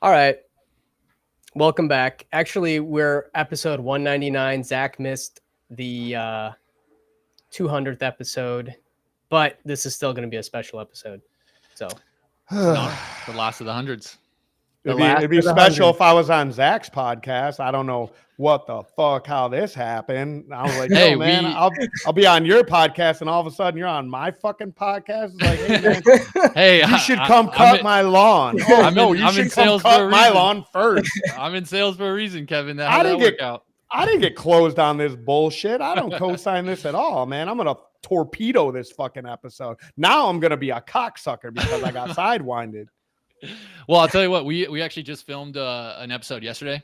All right. Welcome back. Actually, we're episode 199. Zach missed the 200th episode, but this is still going to be a special episode. So, The last of the hundreds. It'd be special if I was on Zach's podcast. I don't know what the fuck, how this happened. I was like, hey, yo, man, I'll be on your podcast, and all of a sudden you're on my fucking podcast. It's like, hey, man, hey, you should come cut my lawn. Oh, no, you should come cut my lawn first. I'm in sales for a reason, Kevin. How did that work out? I didn't get closed on this bullshit. I don't co-sign this at all, man. I'm going to torpedo this fucking episode. Now I'm going to be a cocksucker because I got sidewinded. Well, I'll tell you what, we actually just filmed an episode yesterday,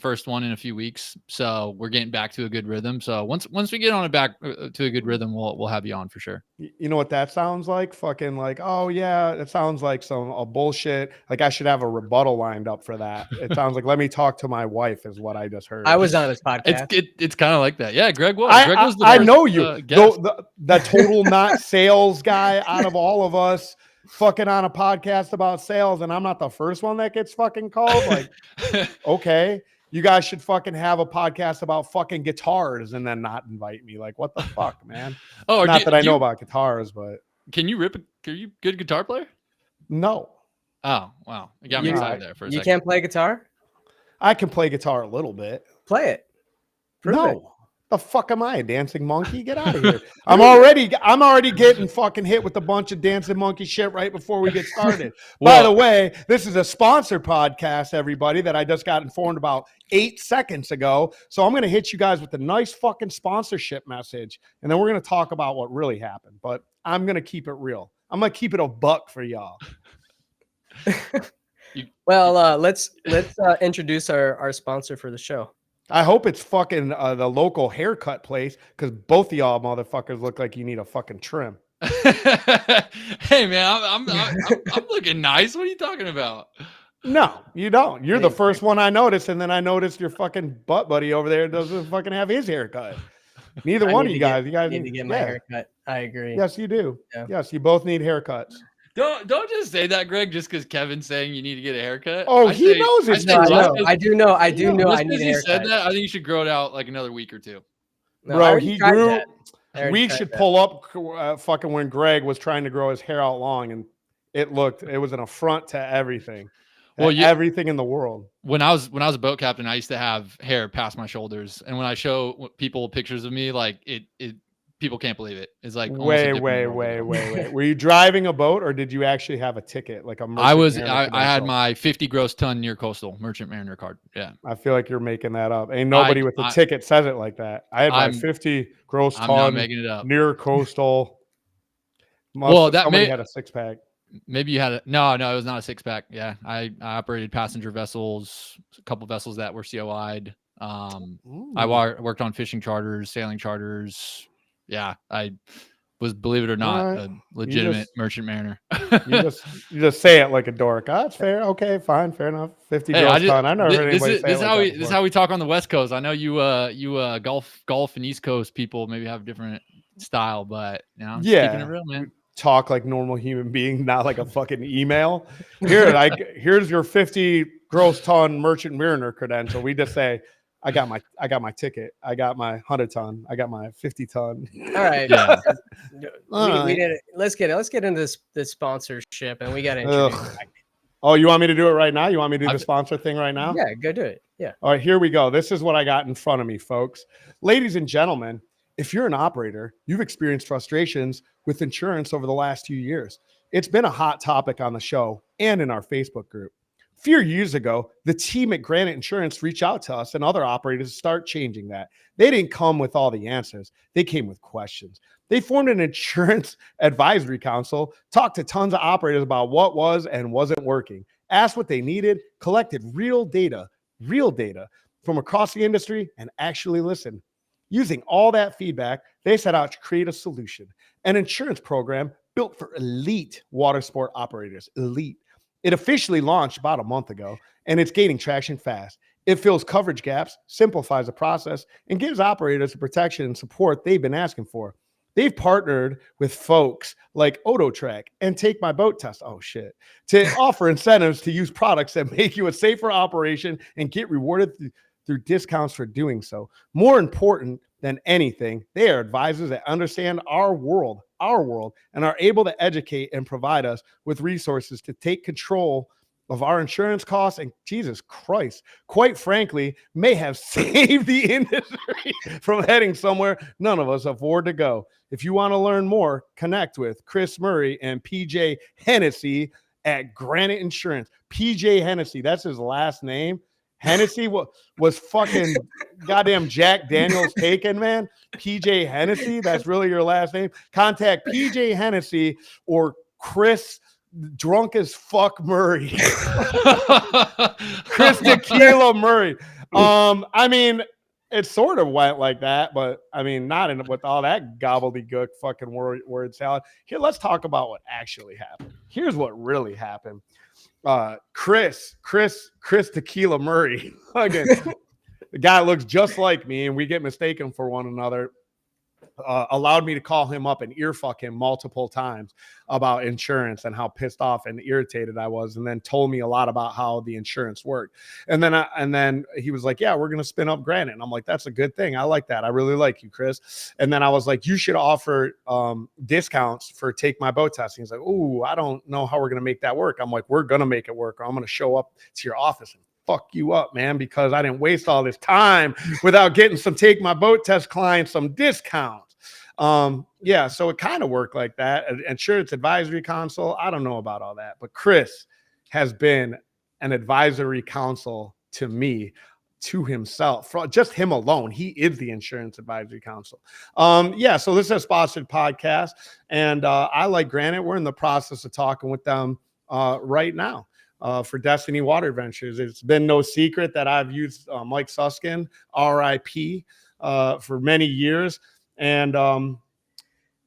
first one in a few weeks. So we're getting back to a good rhythm. So once we get on it back to a good rhythm, we'll have you on for sure. You know what that sounds like? Fucking like, oh yeah, it sounds like a bullshit. Like I should have a rebuttal lined up for that. It sounds like, let me talk to my wife is what I just heard. I was on his podcast. It's kind of like that. Yeah, Greg was. Greg was the first, I know you. The total not sales guy out of all of us. Fucking on a podcast about sales, and I'm not the first one that gets fucking called. Like, okay, you guys should fucking have a podcast about fucking guitars and then not invite me. Like, what the fuck, man? Oh, not that I know about guitars, but can you rip? Are you a good guitar player? No. Oh, wow. You got me excited there for a second. You can't play guitar? I can play guitar a little bit. Play it. Prove it. The fuck am I, a dancing monkey? Get out of here. I'm already getting fucking hit with a bunch of dancing monkey shit right before we get started. By the way, this is a sponsored podcast, everybody, that I just got informed about 8 seconds ago. So I'm going to hit you guys with a nice fucking sponsorship message, and then we're going to talk about what really happened. But I'm going to keep it real. I'm going to keep it a buck for y'all. Well, let's introduce our sponsor for the show. I hope it's fucking the local haircut place, because both of y'all motherfuckers look like you need a fucking trim. Hey man, I'm looking nice. What are you talking about? No, you don't. You're the first one I noticed, and then I noticed your fucking butt buddy over there doesn't fucking have his haircut. Neither one of you guys. You guys need to get my haircut. I agree. Yes, you do. Yeah. Yes, you both need haircuts. Don't just say that, Greg, just because Kevin's saying you need to get a haircut. Oh, he knows it. I do know. I need a haircut. Said that, I think you should grow it out like another week or two. No, bro, he grew. We should pull up fucking when Greg was trying to grow his hair out long, and it was an affront to everything. Well, everything in the world. When I was a boat captain, I used to have hair past my shoulders, and when I show people pictures of me, like it people can't believe it. It's like wait. Were you driving a boat, or did you actually have a ticket? Like I had my 50 gross ton near coastal merchant mariner card. Yeah. I feel like you're making that up. Ain't nobody with the ticket says it like that. I had my 50 gross ton near coastal. Somebody had a 6-pack. Maybe you had no, it was not a 6-pack. Yeah. I operated passenger vessels, a couple vessels that were COI'd. I worked on fishing charters, sailing charters. Yeah, I was, believe it or not, a legitimate merchant mariner. you just say it like a dork. Oh, that's fair. Okay, fine, fair enough. 50 gross ton. I never heard anybody say this is how we talk on the West Coast. I know you Gulf and East Coast people maybe have a different style, but keeping it real, man. Talk like normal human being, not like a fucking email. Here's your 50 gross ton merchant mariner credential. We just say, I got my ticket. I got my 100 ton. I got my 50 ton. All right. Yeah. We did it. Let's get into this sponsorship, and we got to introduce. Oh, you want me to do it right now? You want me to do the sponsor thing right now? Yeah, go do it. Yeah. All right, here we go. This is what I got in front of me, folks. Ladies and gentlemen, if you're an operator, you've experienced frustrations with insurance over the last few years. It's been a hot topic on the show and in our Facebook group. A few years ago, the team at Granite Insurance reached out to us and other operators to start changing that. They didn't come with all the answers. They came with questions. They formed an insurance advisory council, talked to tons of operators about what was and wasn't working, asked what they needed, collected real data from across the industry, and actually listened. Using all that feedback, they set out to create a solution, an insurance program built for elite water sport operators, elite. It officially launched about a month ago, and it's gaining traction fast. It fills coverage gaps, simplifies the process, and gives operators the protection and support they've been asking for. They've partnered with folks like AutoTrack and Take My Boat Test. Oh shit. To offer incentives to use products that make you a safer operation and get rewarded through discounts for doing so. More important than anything, they are advisors that understand our world, and are able to educate and provide us with resources to take control of our insurance costs, and Jesus Christ, quite frankly, may have saved the industry from heading somewhere none of us afford to go. If you want to learn more, connect with Chris Murray and PJ Hennessy at Granite Insurance. PJ Hennessy, that's his last name. Hennessy was fucking goddamn Jack Daniels taken, man. PJ Hennessy, that's really your last name. Contact PJ Hennessy or Chris Drunk as Fuck Murray. Chris Tequila Murray. I mean, it sort of went like that, but I mean, not in with all that gobbledygook fucking word salad. Here, let's talk about what actually happened. Here's what really happened. Chris Tequila Murray. Again, the guy looks just like me, and we get mistaken for one another. Allowed me to call him up and earfuck him multiple times about insurance and how pissed off and irritated I was, and then told me a lot about how the insurance worked. And then he was like, yeah, we're going to spin up Granite. And I'm like, that's a good thing. I like that. I really like you, Chris. And then I was like, you should offer discounts for Take My Boat Test. And he's like, ooh, I don't know how we're going to make that work. I'm like, we're going to make it work. Or I'm going to show up to your office and fuck you up, man, because I didn't waste all this time without getting some Take My Boat Test clients some discounts. Yeah, so it kind of worked like that. Insurance advisory council, I don't know about all that, but Chris has been an advisory council to me, to himself, for just him alone. He is the insurance advisory council. Yeah, so this is a sponsored podcast, and I like Granite. We're in the process of talking with them right now. For Destiny Water Ventures. It's been no secret that I've used Mike Suskin, RIP, for many years. And,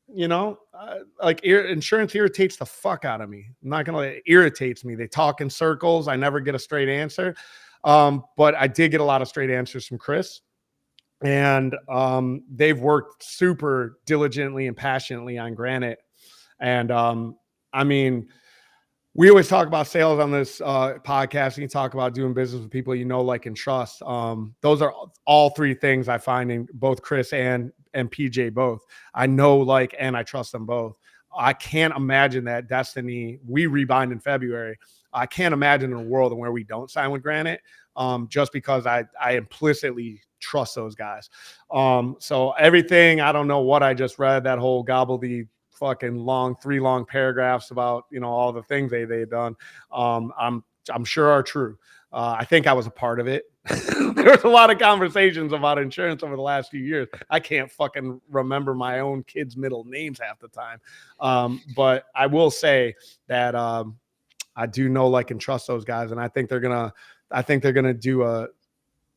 insurance irritates the fuck out of me. I'm not going to lie, it irritates me. They talk in circles. I never get a straight answer. But I did get a lot of straight answers from Chris. And they've worked super diligently and passionately on Granite. And, I mean, we always talk about sales on this podcast, and you talk about doing business with people you know, like, and trust. Those are all three things I find in both Chris and PJ both. I know, like, and I trust them both. I can't imagine that Destiny, we rebind in February. I can't imagine a world where we don't sign with Granite, just because I implicitly trust those guys. So everything, I don't know what I just read, that whole gobbledygook fucking three long paragraphs about, all the things they've done. I'm sure are true. I think I was a part of it. There was a lot of conversations about insurance over the last few years. I can't fucking remember my own kids' middle names half the time. But I will say that I do know, like, and trust those guys, and I think they're gonna do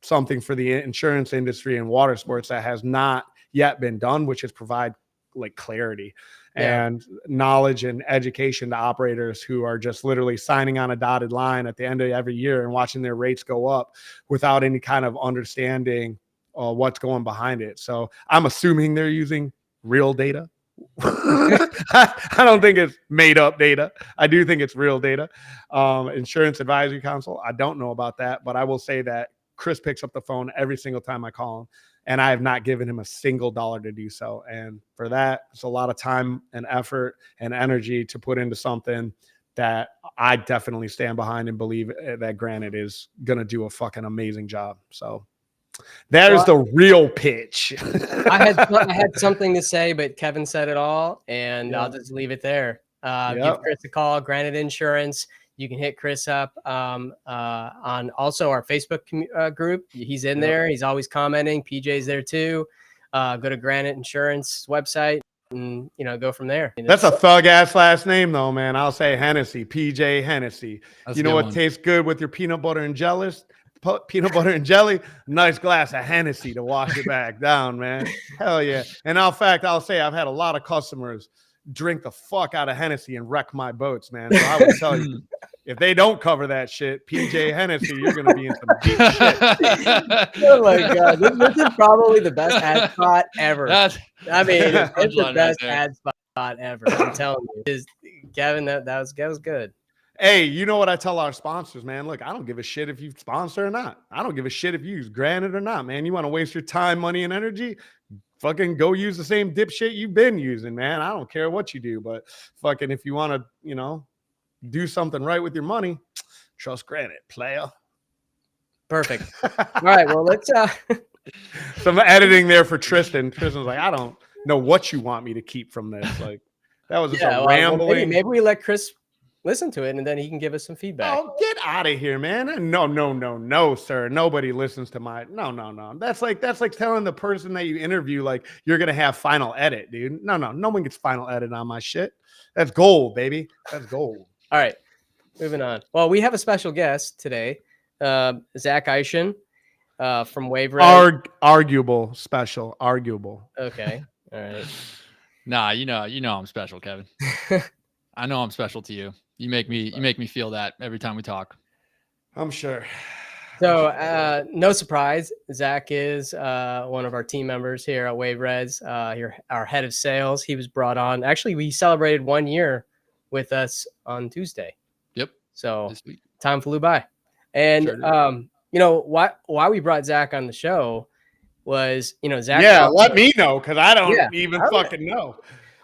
something for the insurance industry and water sports that has not yet been done, which is provide like clarity and knowledge and education to operators who are just literally signing on a dotted line at the end of every year and watching their rates go up without any kind of understanding what's going behind it. So I'm assuming they're using real data. I don't think it's made up data. I do think it's real data. Insurance Advisory Council, I don't know about that, but I will say that Chris picks up the phone every single time I call him, and I have not given him a single dollar to do so. And for that, it's a lot of time and effort and energy to put into something that I definitely stand behind and believe that Granite is going to do a fucking amazing job. So there's the real pitch. I had something to say, but Kevin said it all, and I'll just leave it there. Give Chris a call, Granite Insurance. You can hit Chris up on also our Facebook group. He's in there. He's always commenting. PJ's there too. Go to Granite Insurance website and go from there. That's a thug ass last name though, man. I'll say Hennessy, PJ Hennessy. That's you know what tastes good with your peanut butter and jelly? Nice glass of Hennessy to wash it back down, man. Hell yeah. And in fact, I'll say I've had a lot of customers drink the fuck out of Hennessy and wreck my boats, man. So I would tell you, if they don't cover that shit, PJ Hennessy, you're going to be in some deep shit. Oh my God. This is probably the best ad spot ever. I mean, it's the best ad spot ever. I'm telling you. Kevin, that was good. Hey, you know what I tell our sponsors, man? Look, I don't give a shit if you sponsor or not. I don't give a shit if you use Granted or not, man. You want to waste your time, money, and energy? Fucking go use the same dipshit you've been using, man. I don't care what you do, but fucking if you want to, you know, do something right with your money, trust Granted, player. Perfect. All right, well, let's some editing there for Tristan. Tristan's like, I don't know what you want me to keep from this. Like, that was just a rambling. Well, maybe we let Chris listen to it and then he can give us some feedback. Oh, get out of here, man. No, sir. Nobody listens to my no. That's like telling the person that you interview like you're gonna have final edit, dude. No one gets final edit on my shit. That's gold, baby. That's gold. All right, moving on. Well, we have a special guest today, Zach Eischen from WaveRez. Arguable special. Arguable. Okay. All right. Nah, you know I'm special, Kevin. I know I'm special to you. You make me feel that every time we talk. I'm sure. So no surprise, Zach is one of our team members here at WaveRez. Our head of sales. He was brought on. Actually, we celebrated 1 year with us on Tuesday. Yep. So time flew by. And Sure you know why we brought Zach on the show was, you know, Zach. Yeah, let me know because I don't even fucking know.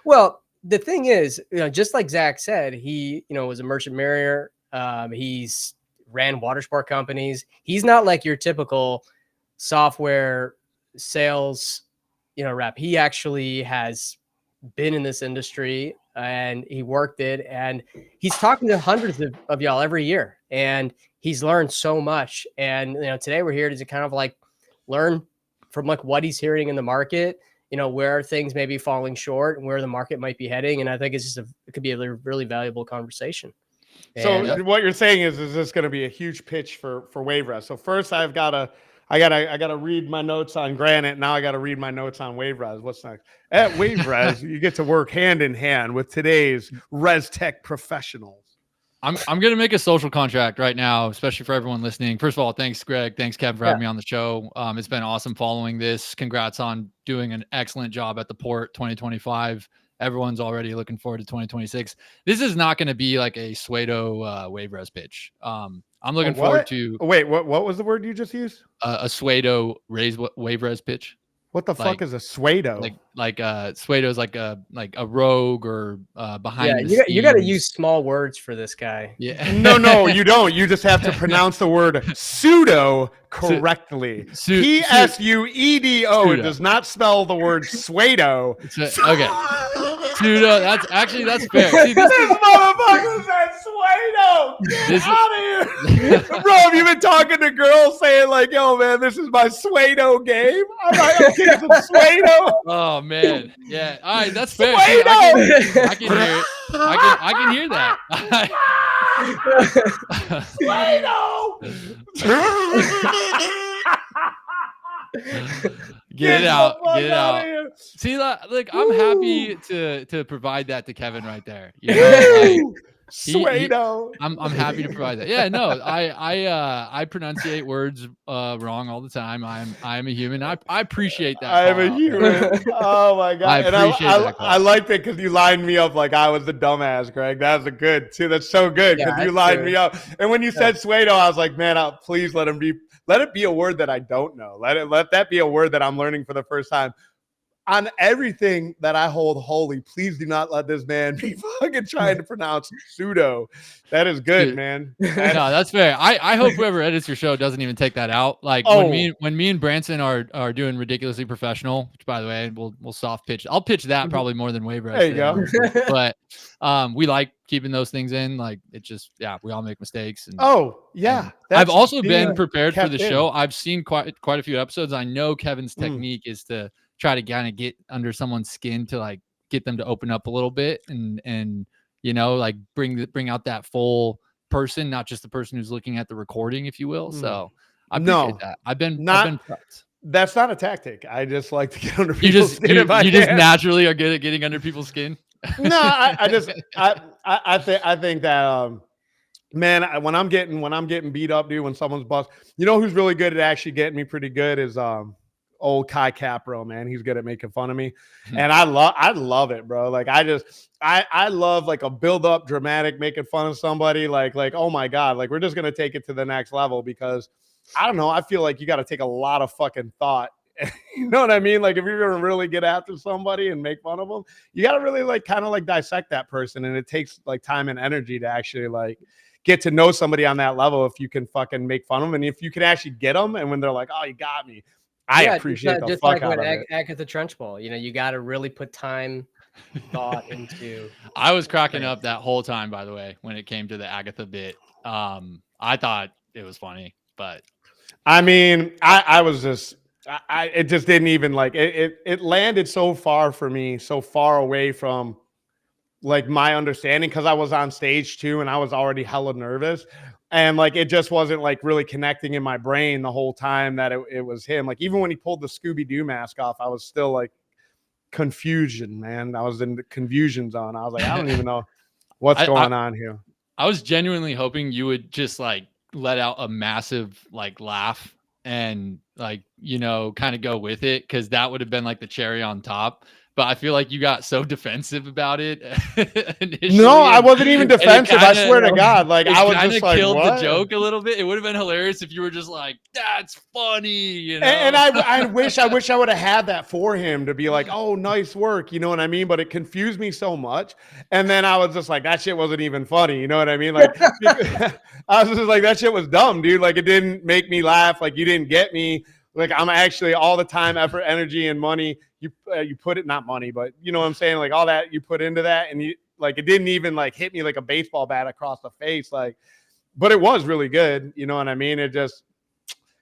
Well, the thing is, you know, just like Zach said, he, you know, was a merchant mariner. He's ran water sport companies. He's not like your typical software sales, you know, rep. He actually has been in this industry and he worked it, and he's talking to hundreds of y'all every year, and he's learned so much. And, you know, today we're here to kind of like learn from like what he's hearing in the market, you know, where things may be falling short and where the market might be heading. And I think it's just it could be a really valuable conversation. So what you're saying is this going to be a huge pitch for WaveRez? So first I gotta read my notes on Granite. Now I got to read my notes on WaveRez. What's next? At WaveRez, you get to work hand in hand with today's res tech professionals. I'm going to make a social contract right now, especially for everyone listening. First of all, thanks, Greg. Thanks, Kevin, for having me on the show. It's been awesome following this. Congrats on doing an excellent job at the port 2025. Everyone's already looking forward to 2026. This is not going to be like a Suedo WaveRez pitch. I'm looking forward to. Wait, what was the word you just used? A Suedo WaveRez pitch. What the fuck is a Suedo? Suedo is like a rogue or behind. Yeah, you got to use small words for this guy. Yeah. No, you don't. You just have to pronounce the word pseudo correctly. P-S-U-E-D-O. It does not spell the word Suedo. Okay. Pseudo. That's fair. See, this motherfucker said Suedo. Get out of here. Bro, have you been talking to girls saying like, yo, man, this is my Suedo game? I'm like, okay, some Suedo. Oh, man. Yeah. All right. That's fair. See, I can hear it. I can hear that. Get it out. See, like I'm happy to provide that to Kevin right there. You know, Suedo. I'm happy to provide that. Yeah, no, I pronunciate words wrong all the time. I'm a human. I appreciate that. I am a human. Oh my god! I liked it because you lined me up like I was the dumbass, Greg. That's that's so good because you lined me up. And when you said Suedo, I was like, man, please let it be a word that I don't know. Let that be a word that I'm learning for the first time. On everything that I hold holy, please do not let this man be fucking trying to pronounce pseudo. That is good, man. No, that's fair. I hope whoever edits your show doesn't even take that out. Like when me and Branson are doing ridiculously professional, which by the way, we'll soft pitch. I'll pitch that probably more than WaveRez. There you go. But we like keeping those things in. Like it's just we all make mistakes. And, I've also been prepared for the show. I've seen quite a few episodes. I know Kevin's technique is to try to kind of get under someone's skin to like get them to open up a little bit and you know, like bring out that full person, not just the person who's looking at the recording, if you will. So I appreciate that. I've been prepped. That's not a tactic. I just like to get under people's skin. You just naturally are good at getting under people's skin. No, I think that man, when I'm getting beat up, dude, when someone's bust, you know who's really good at actually getting me pretty good is old Kai Capro, man. He's good at making fun of me. And I love it, bro. Like I love like a build up dramatic making fun of somebody like oh my God, like we're just gonna take it to the next level because I don't know, I feel like you got to take a lot of fucking thought. You know what I mean? Like if you're gonna really get after somebody and make fun of them, you got to really like kind of like dissect that person, and it takes like time and energy to actually like get to know somebody on that level. If you can fucking make fun of them, and if you can actually get them, and when they're like, "Oh, you got me," I appreciate the just fuck like out with of it. Agatha Trenchball. You know, you got to really put time, thought into. I was cracking up that whole time, by the way, when it came to the Agatha bit. I thought it was funny, but I mean, I was just, it just didn't even like it landed so far for me, so far away from like my understanding because I was on stage too and I was already hella nervous. And like it just wasn't like really connecting in my brain the whole time that it was him. Like even when he pulled the Scooby-Doo mask off, I was still like confusion, man. I was in the confusion zone. I was like, I don't even know what's going on here. I was genuinely hoping you would just like let out a massive like laugh and like, you know, kind of go with it, because that would have been like the cherry on top. But I feel like you got so defensive about it. No, I wasn't even defensive. I swear to God. Like I was just like, killed what? the joke a little bit. It would have been hilarious if you were just like, that's funny, you know? And I wish I would have had that for him to be like, oh, nice work. You know what I mean? But it confused me so much. And then I was just like, that shit wasn't even funny. You know what I mean? Like I was just like, that shit was dumb, dude. Like it didn't make me laugh. Like you didn't get me. Like I'm actually all the time, effort, energy, and money you put it, not money, but you know what I'm saying? Like all that you put into that, and you like it didn't even like hit me like a baseball bat across the face. Like, but it was really good. You know what I mean? It just,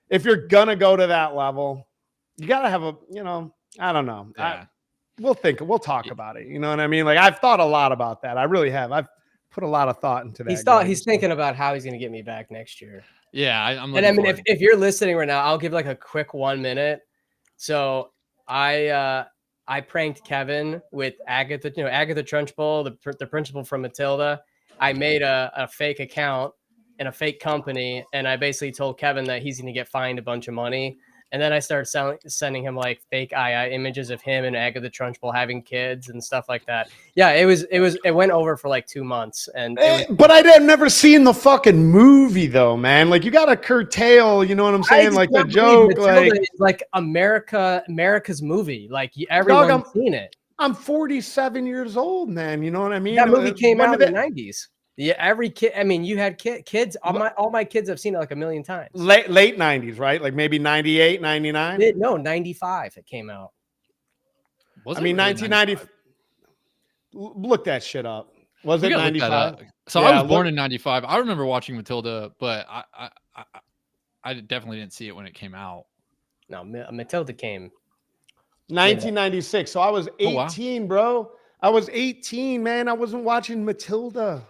if you're gonna go to that level, you gotta have a, you know, I don't know. Yeah. We'll talk about it. You know what I mean? Like I've thought a lot about that. I really have. I've put a lot of thought into that. He's thinking about how he's gonna get me back next year. Yeah, I'm. And I mean, if you're listening right now, I'll give like a quick 1 minute. So I pranked Kevin with Agatha, you know, Agatha Trunchbull, the principal from Matilda. I made a fake account in a fake company, and I basically told Kevin that he's going to get fined a bunch of money. And then I started sending him like fake II images of him and Agatha Trunchbull having kids and stuff like that. Yeah, it went over for like 2 months. And but I had never seen the fucking movie though, man. Like you got to curtail, you know what I'm saying? Like the joke, like America's movie. Like everyone's seen it. I'm 47 years old, man. You know what I mean? That movie came out in the 90s. Yeah, every kid. I mean, you had kids. All my kids have seen it like a million times. Late 90s, right? Like maybe 98, 99. No, 95. It came out. Was I mean, 1990. Look that shit up. Was it 95? So yeah, I was born in 95. I remember watching Matilda, but I definitely didn't see it when it came out. No, Matilda came 1996. So I was 18, bro. I was 18, man. I wasn't watching Matilda.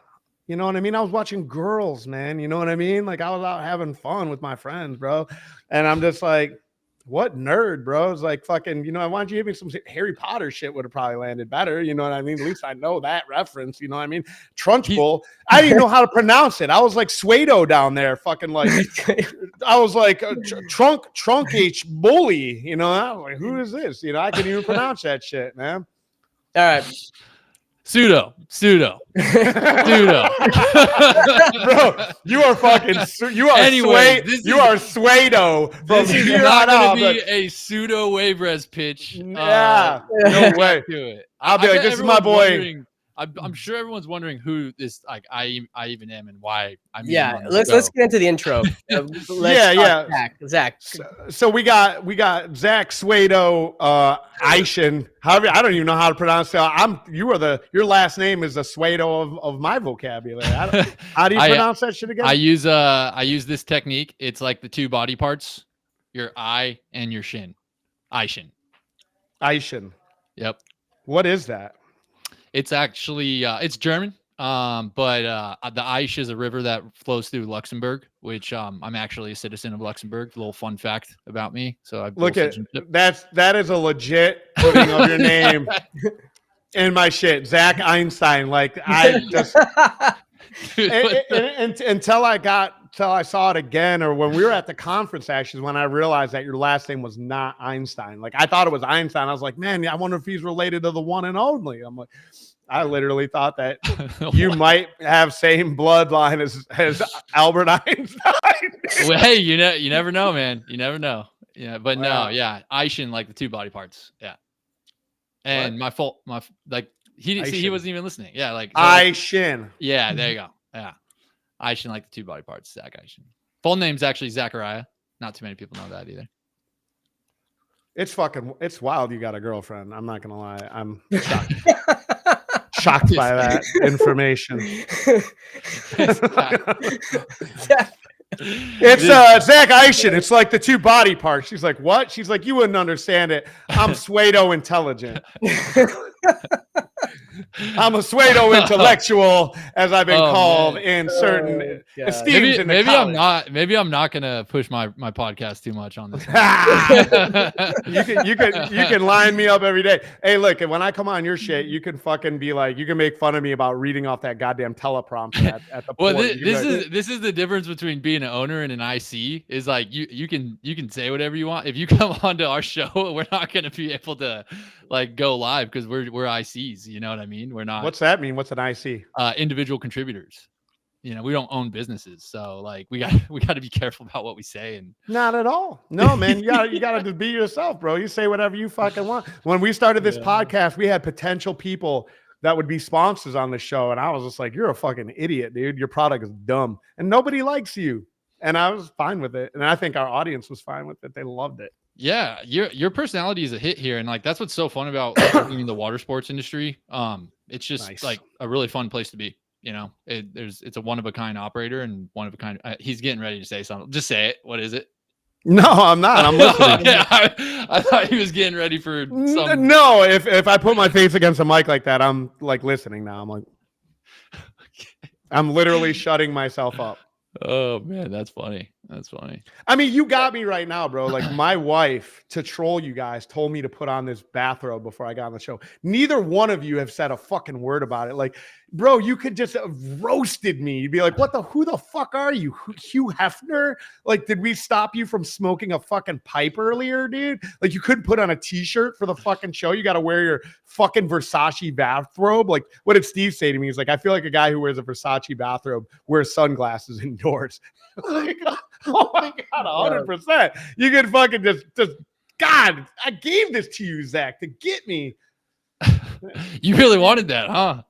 You know what I mean? I was watching Girls, man. You know what I mean? Like I was out having fun with my friends, bro. And I'm just like, what nerd, bro? It's like fucking, you know, why don't you give me some Harry Potter shit would have probably landed better. You know what I mean? At least I know that reference. You know what I mean? Trunchbull. I didn't know how to pronounce it. I was like Suedo down there, fucking like, I was like trunk H bully. You know, I was like, who is this? You know, I couldn't even pronounce that shit, man. All right. Pseudo. Bro, you are fucking, you are Suedo from here on out. This is not going to be a pseudo WaveRez pitch. Yeah, no way. To it. I'll be like, this is my boy. I'm sure everyone's wondering who this like I even am and why I'm. Yeah, let's get into the intro. Zach. So we got Zach Suedo Eischen. However, I don't even know how to pronounce it. Your last name is the Suedo of my vocabulary. How do you pronounce that shit again? I use this technique. It's like the two body parts, your eye and your shin. Eischen. Yep. What is that? It's actually it's German, but the Eiche is a river that flows through Luxembourg, which I'm actually a citizen of Luxembourg. A little fun fact about me. So I look at that is a legit putting of your name. in my shit. Zach Einstein. Like I just until I saw it again, or when we were at the conference, actually, when I realized that your last name was not Einstein. Like I thought it was Einstein. I was like, man, I wonder if he's related to the one and only. I'm like, I literally thought that you might have same bloodline as Albert Einstein. Well, hey, you never know, man. You never know. Yeah, but Wow. no, yeah, Eischen, like the two body parts. Yeah, and he wasn't even listening. Yeah, like Eischen. Yeah, there you go. Yeah, Eischen, like the two body parts. Zach Eischen. Full name's actually Zachariah. Not too many people know that either. It's wild. You got a girlfriend. I'm not gonna lie. I'm shocked. Shocked by that information. It's Zach Eischen. It's like the two body parts. She's like, what? She's like, you wouldn't understand it. I'm pseudo intelligent. I'm a pseudo intellectual, as I've been called in certain esteems in the college. Maybe I'm not gonna push my podcast too much on this. You can line me up every day. Hey, look, when I come on your shit, you can fucking be like, you can make fun of me about reading off that goddamn teleprompter at the well, port. this is the difference between being an owner and an IC. Is like you can say whatever you want. If you come onto our show, we're not gonna be able to like go live because we're ICs. You know what I mean? We're not. What's that mean? What's an IC? Individual contributors. You know, we don't own businesses, so like we got to be careful about what we say. And not at all. No, man, you gotta just be yourself, bro. You say whatever you fucking want. When we started this podcast, we had potential people that would be sponsors on the show, and I was just like, "You're a fucking idiot, dude. Your product is dumb, and nobody likes you." And I was fine with it, and I think our audience was fine with it. They loved it. Yeah, your personality is a hit here, and like that's what's so fun about working in the water sports industry. It's just like a really fun place to be. You know, it's a one of a kind operator and one of a kind. He's getting ready to say something. Just say it. What is it? No, I'm not. I'm listening. Yeah, I thought he was getting ready for some. No, if I put my face against a mic like that, I'm like listening now. I'm like, I'm literally shutting myself up. Oh man, that's funny. That's funny. I mean, you got me right now, bro. Like my wife, to troll you guys, told me to put on this bathrobe before I got on the show. Neither one of you have said a fucking word about it. Like, bro, you could just have roasted me. You'd be like, who the fuck are you? Hugh Hefner? Like, did we stop you from smoking a fucking pipe earlier, dude? Like, you couldn't put on a t-shirt for the fucking show. You got to wear your fucking Versace bathrobe. Like, what did Steve say to me? He's like, I feel like a guy who wears a Versace bathrobe wears sunglasses indoors. Like, oh my God, 100%. You could fucking just God, I gave this to you, Zach, to get me. You really wanted that, huh?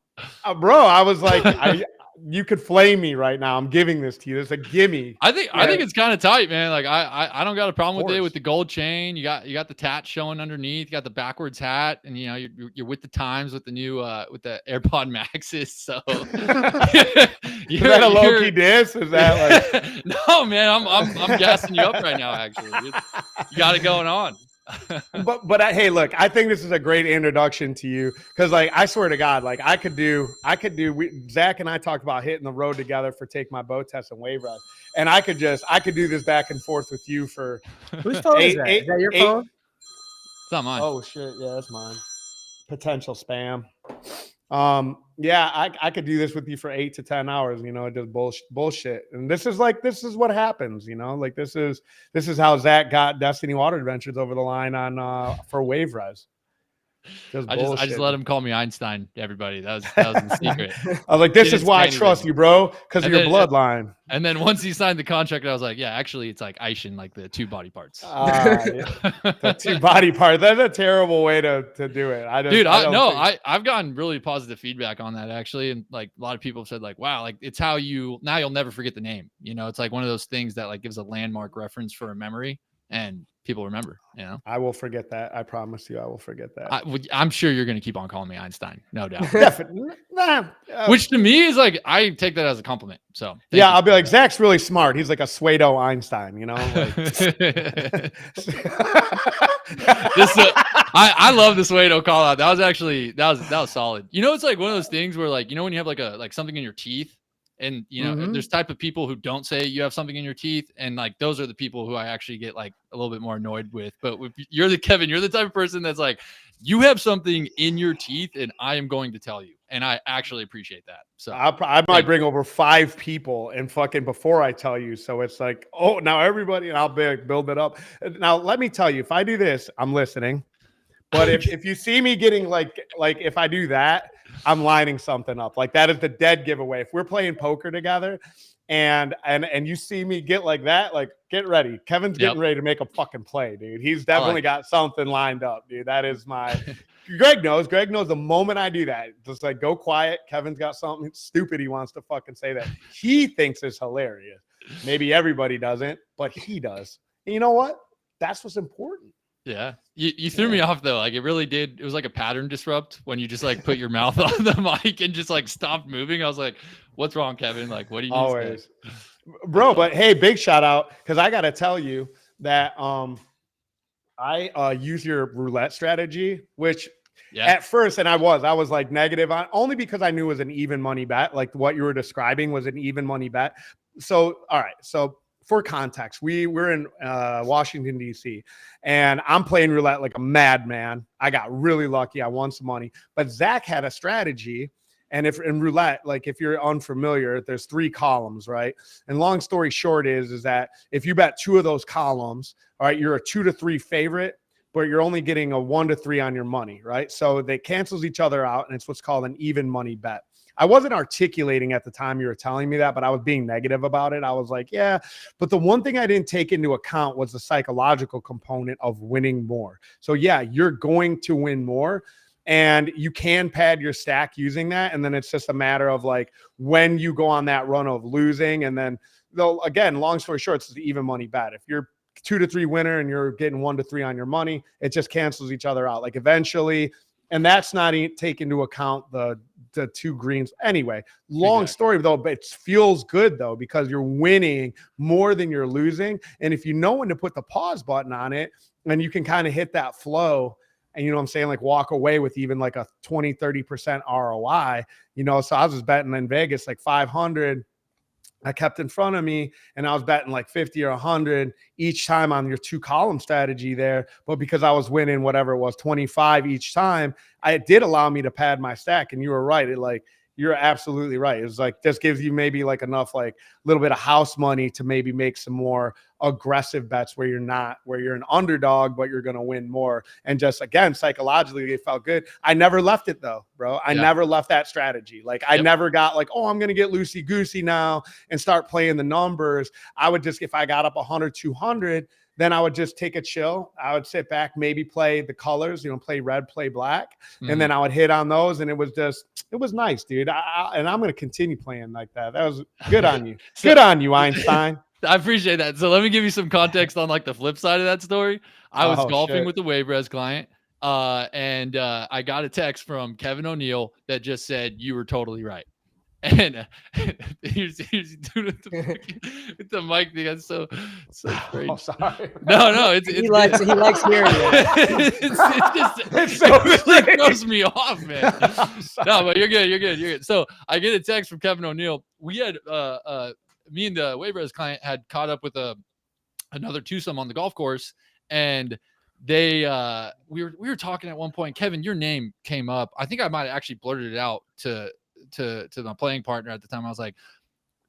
Bro, I was like, you could flame me right now. I'm giving this to you. It's a gimme. I think it's kind of tight, man. Like I don't got a problem with it with the gold chain. You got the tat showing underneath. You got the backwards hat, and you know you're with the times with the new with the AirPod Maxes. So is that a low key diss? Is that like no, man? I'm gassing you up right now. Actually, you got it going on. but hey, look, I think this is a great introduction to you because, like, I swear to God, like, I could do. Zach and I talked about hitting the road together for Take My Boat Test and WaveRez, and I could do this back and forth with you for. Whose phone is that? Is that your phone? It's not mine. Oh shit, yeah, that's mine. Potential spam. Yeah, I could do this with you for 8 to 10 hours, you know, just bullshit. And this is what happens, you know, like this is how Zach got Destiny Water Adventures over the line on for WaveRez. I just let him call me Einstein, everybody. That was in secret. I was like, this is why I trust you, bro, because of your bloodline. And then once he signed the contract, I was like, yeah, actually, it's like Eischen, like the two body parts. The two body part. That's a terrible way to do it. I've gotten really positive feedback on that, actually. And like a lot of people have said, like, wow, like it's how you'll never forget the name. You know, it's like one of those things that like gives a landmark reference for a memory. And people remember, you know. I will forget that. I promise you, I will forget that. I'm sure you're going to keep on calling me Einstein, no doubt. Definitely. Which to me is like, I take that as a compliment. So yeah, I'll be like, Zach's really smart. He's like a pseudo Einstein, you know. Like... I love the pseudo call out. That was solid. You know, it's like one of those things where like, you know, when you have like something in your teeth. And, you know, there's type of people who don't say you have something in your teeth. And like, those are the people who I actually get like a little bit more annoyed with. But you're the type of person that's like, you have something in your teeth and I am going to tell you. And I actually appreciate that. So I might bring over 5 people and fucking before I tell you. So it's like, oh, now everybody, and I'll build it up. Now, let me tell you, if I do this, I'm listening. But if you see me getting like if I do that, I'm lining something up. Like that is the dead giveaway. If we're playing poker together and you see me get like that, like get ready. Kevin's getting ready to make a fucking play, dude. He's definitely got something lined up, dude. That is my Greg knows the moment I do that, just like go quiet. Kevin's got something stupid he wants to fucking say that he thinks is hilarious. Maybe everybody doesn't, but he does. And you know what? That's what's important. Yeah. You threw me off though. Like it really did. It was like a pattern disrupt when you just like put your mouth on the mic and just like stopped moving. I was like, what's wrong, Kevin? Like, what do you need to say? Bro, but hey, big shout out. Cause I got to tell you that, I use your roulette strategy, which at first, and I was like negative on only because I knew it was an even money bet. Like what you were describing was an even money bet. So, all right. So for context, we're in Washington, D.C., and I'm playing roulette like a madman. I got really lucky. I won some money. But Zach had a strategy. And if in roulette, like if you're unfamiliar, there's 3 columns, right? And long story short is that if you bet 2 of those columns, all right, you're a 2 to 3 favorite, but you're only getting a 1 to 3 on your money, right? So they cancels each other out, and it's what's called an even money bet. I wasn't articulating at the time you were telling me that, but I was being negative about it. I was like, yeah, but the one thing I didn't take into account was the psychological component of winning more. So yeah, you're going to win more and you can pad your stack using that. And then it's just a matter of like when you go on that run of losing. And then though, again, long story short, it's the even money bet. If you're 2 to 3 winner and you're getting 1 to 3 on your money, it just cancels each other out. Like eventually, and that's not taking into account the 2 greens. Anyway, long story though, but it feels good though, because you're winning more than you're losing. And if you know when to put the pause button on it, and you can kind of hit that flow and, you know what I'm saying, like walk away with even like a 20, 30% ROI, you know, so I was just betting in Vegas, like 500. I kept in front of me and I was betting like 50 or 100 each time on your 2 column strategy there. But because I was winning whatever it was, 25 each time, it did allow me to pad my stack. And you were right. You're absolutely right. It was like, this gives you maybe like enough, like a little bit of house money to maybe make some more aggressive bets where you're an underdog, but you're going to win more. And just again, psychologically, it felt good. I never left it though, bro. I never left that strategy. Like I never got like, oh, I'm going to get loosey goosey now and start playing the numbers. I would just, if I got up 100, 200, then I would just take a chill. I would sit back, maybe play the colors, you know, play red, play black. And then I would hit on those. And it was nice, dude. And I'm going to continue playing like that. That was good on you. Good on you, Einstein. I appreciate that. So let me give you some context on like the flip side of that story. I was golfing with the WaveRez client. And I got a text from Kevin O'Neill that just said, you were totally right. And here's doing with the mic thing. That's so strange. Oh, sorry. No, He likes hearing it. It really throws me off, man. No, but you're good. So I get a text from Kevin O'Neill. We had me and the WaveRez client had caught up with another twosome on the golf course, and they we were talking at one point. Kevin, your name came up. I think I might have actually blurted it out to my playing partner at the time. I was like,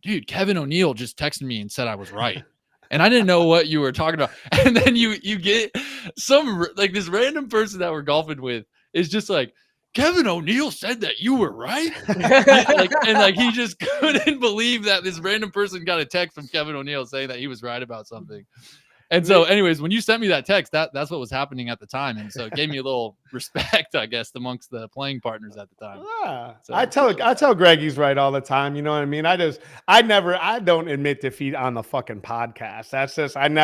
dude, Kevin O'Neill just texted me and said I was right. And I didn't know what you were talking about. And then you get some like this random person that we're golfing with is just like, Kevin O'Neill said that you were right. and he just couldn't believe that this random person got a text from Kevin O'Neill saying that he was right about something. And so anyways, when you sent me that text, that's what was happening at the time. And so it gave me a little respect, I guess, amongst the playing partners at the time. Yeah. So, I tell Greg he's right all the time. You know what I mean? I don't admit defeat on the fucking podcast. That's just, I'm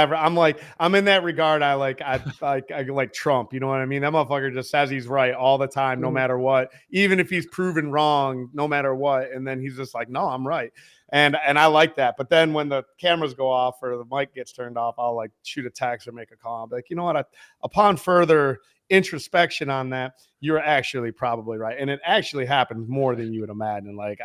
in that regard. I like Trump. You know what I mean? That motherfucker just says he's right all the time, no matter what, even if he's proven wrong, no matter what. And then he's just like, no, I'm right. And I like that. But then when the cameras go off or the mic gets turned off, I'll like shoot a text or make a call. I'll be like, you know what? Upon further introspection on that, you're actually probably right. And it actually happens more than you would imagine, like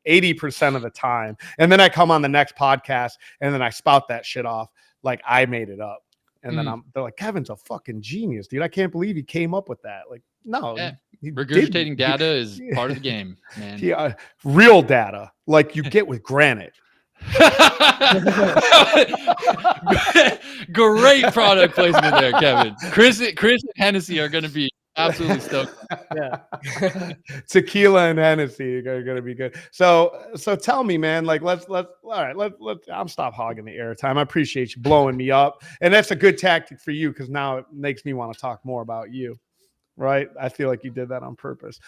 80% of the time. And then I come on the next podcast and then I spout that shit off like I made it up. And then they're like, Kevin's a fucking genius, dude. I can't believe he came up with that. Like, no, regurgitating data is part of the game, man. Real data, like you get with granite. Great product placement there, Kevin. Chris and Hennessy are going to be absolutely stoked. Yeah. Tequila and Hennessy are going to be good. So tell me, man, like let's I'm stop hogging the airtime. I appreciate you blowing me up. And that's a good tactic for you because now it makes me want to talk more about you. Right. I feel like you did that on purpose.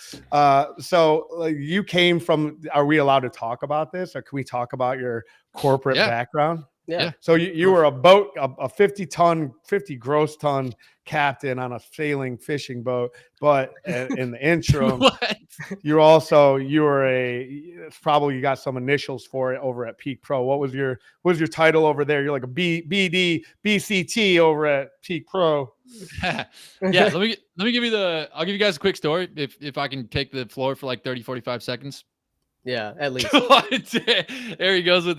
So like, you came from, are we allowed to talk about this or can we talk about your corporate background? Yeah. So you were a 50 gross ton captain on a sailing fishing boat, but in the interim, you got some initials for it over at Peak Pro. What was your title over there? You're like a BCT over at Peak Pro. Yeah. Let me give you I'll give you guys a quick story if I can take the floor for like 30, 45 seconds. Yeah, at least. There he goes with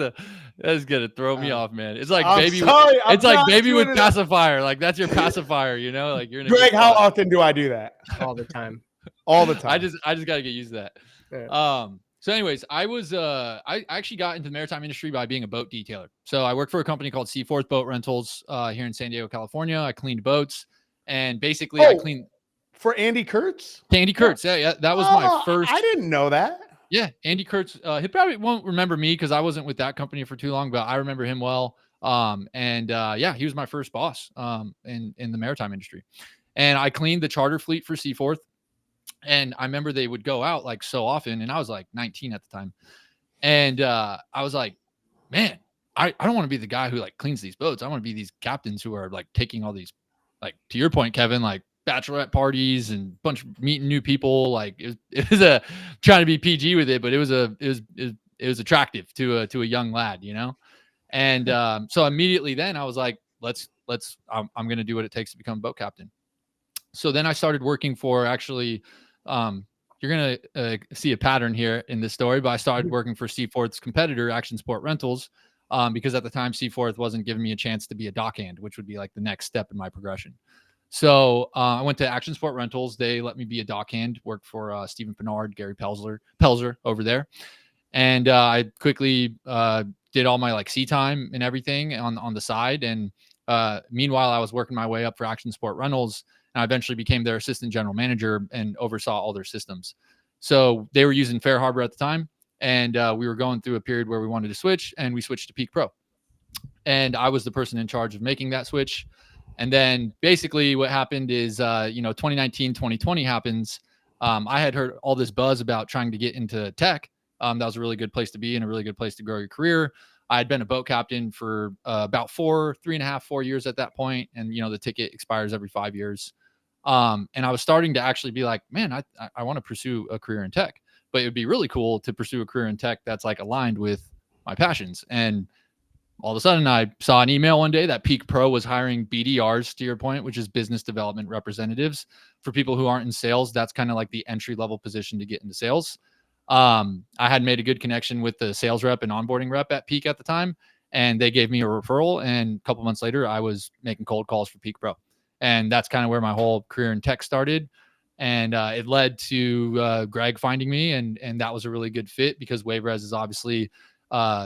that's gonna throw me off, man. It's like baby with pacifier. Like that's your pacifier, you know? Like you're in Greg, how often do I do that? All the time. All the time. I just gotta get used to that. Yeah. So anyways, I actually got into the maritime industry by being a boat detailer. So I worked for a company called Seaforth Boat Rentals here in San Diego, California. I cleaned boats and basically I cleaned for Andy Kurtz. Andy Kurtz, yeah, that was my first. I didn't know that. Yeah, Andy Kurtz. He probably won't remember me because I wasn't with that company for too long, but I remember him well. He was my first boss in the maritime industry, and I cleaned the charter fleet for Seaforth. And I remember they would go out like so often, and I was like 19 at the time, and I was like, man, I don't want to be the guy who like cleans these boats. I want to be these captains who are like taking all these, like to your point, Kevin, like bachelorette parties and bunch of meeting new people. Like it was trying to be PG with it, but it was attractive to a young lad, you know? And so immediately then I was like, I'm going to do what it takes to become a boat captain. So then I started working for actually, you're going to see a pattern here in this story, but I started working for Seaforth's competitor, Action Sport Rentals, because at the time Seaforth wasn't giving me a chance to be a dockhand, which would be like the next step in my progression. So I went to Action Sport Rentals. They let me be a dockhand, worked for Stephen Pennard, Gary Pelzer over there. And I quickly did all my like sea time and everything on the side. And meanwhile, I was working my way up for Action Sport Rentals. And I eventually became their assistant general manager and oversaw all their systems. So they were using Fair Harbor at the time. And we were going through a period where we wanted to switch, and we switched to Peak Pro. And I was the person in charge of making that switch. And then basically what happened is, 2019, 2020 happens. I had heard all this buzz about trying to get into tech. That was a really good place to be and a really good place to grow your career. I had been a boat captain for about 4 years at that point. And, the ticket expires every 5 years. And I was starting to actually be like, man, I want to pursue a career in tech, but it would be really cool to pursue a career in tech that's like aligned with my passions. And all of a sudden I saw an email one day that Peak Pro was hiring BDRs, to your point, which is business development representatives. For people who aren't in sales, that's kind of like the entry level position to get into sales. I had made a good connection with the sales rep and onboarding rep at Peak at the time, and they gave me a referral. And a couple months later, I was making cold calls for Peak Pro. And that's kind of where my whole career in tech started. And it led to Greg finding me. And that was a really good fit because WaveRez is obviously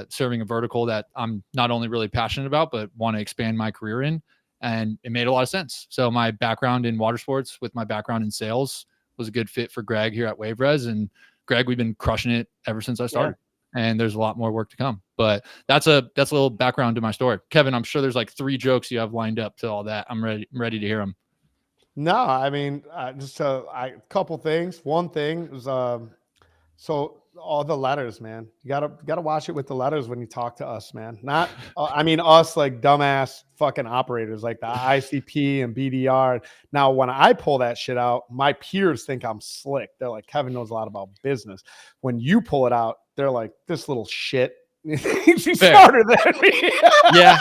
serving a vertical that I'm not only really passionate about, but want to expand my career in. And it made a lot of sense. So my background in water sports with my background in sales was a good fit for Greg here at WaveRez. And Greg, we've been crushing it ever since I started. Yeah. And there's a lot more work to come. But that's a little background to my story. Kevin, I'm sure there's like 3 jokes you have lined up to all that. I'm ready to hear them. No, I mean, just a couple things. One thing is, so all the letters, man, you gotta watch it with the letters when you talk to us, man. Not, us like dumbass fucking operators like the ICP and BDR. Now, when I pull that shit out, my peers think I'm slick. They're like, Kevin knows a lot about business. When you pull it out, they're like, this little shit He's smarter than me. Yeah,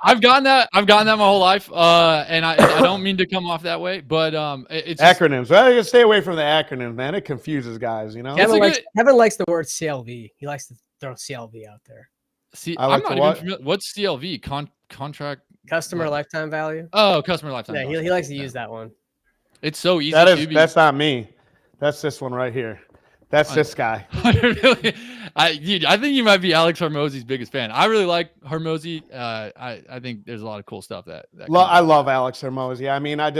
I've gotten that. I've gotten that my whole life. And I don't mean to come off that way, but it's just, Acronyms. Well, you stay away from the acronyms, man. It confuses guys, you know. Kevin likes the word CLV. He likes to throw CLV out there. See, I like I'm not even familiar. What's CLV? Contract customer lifetime value. Oh, customer lifetime. Yeah, he likes to use that one. It's so easy. That's not me. That's this one right here. That's this guy. Really, I think you might be Alex Hormozy's biggest fan. I really like Hormozy. I think there's a lot of cool stuff that I love Alex Hormozy. I mean, I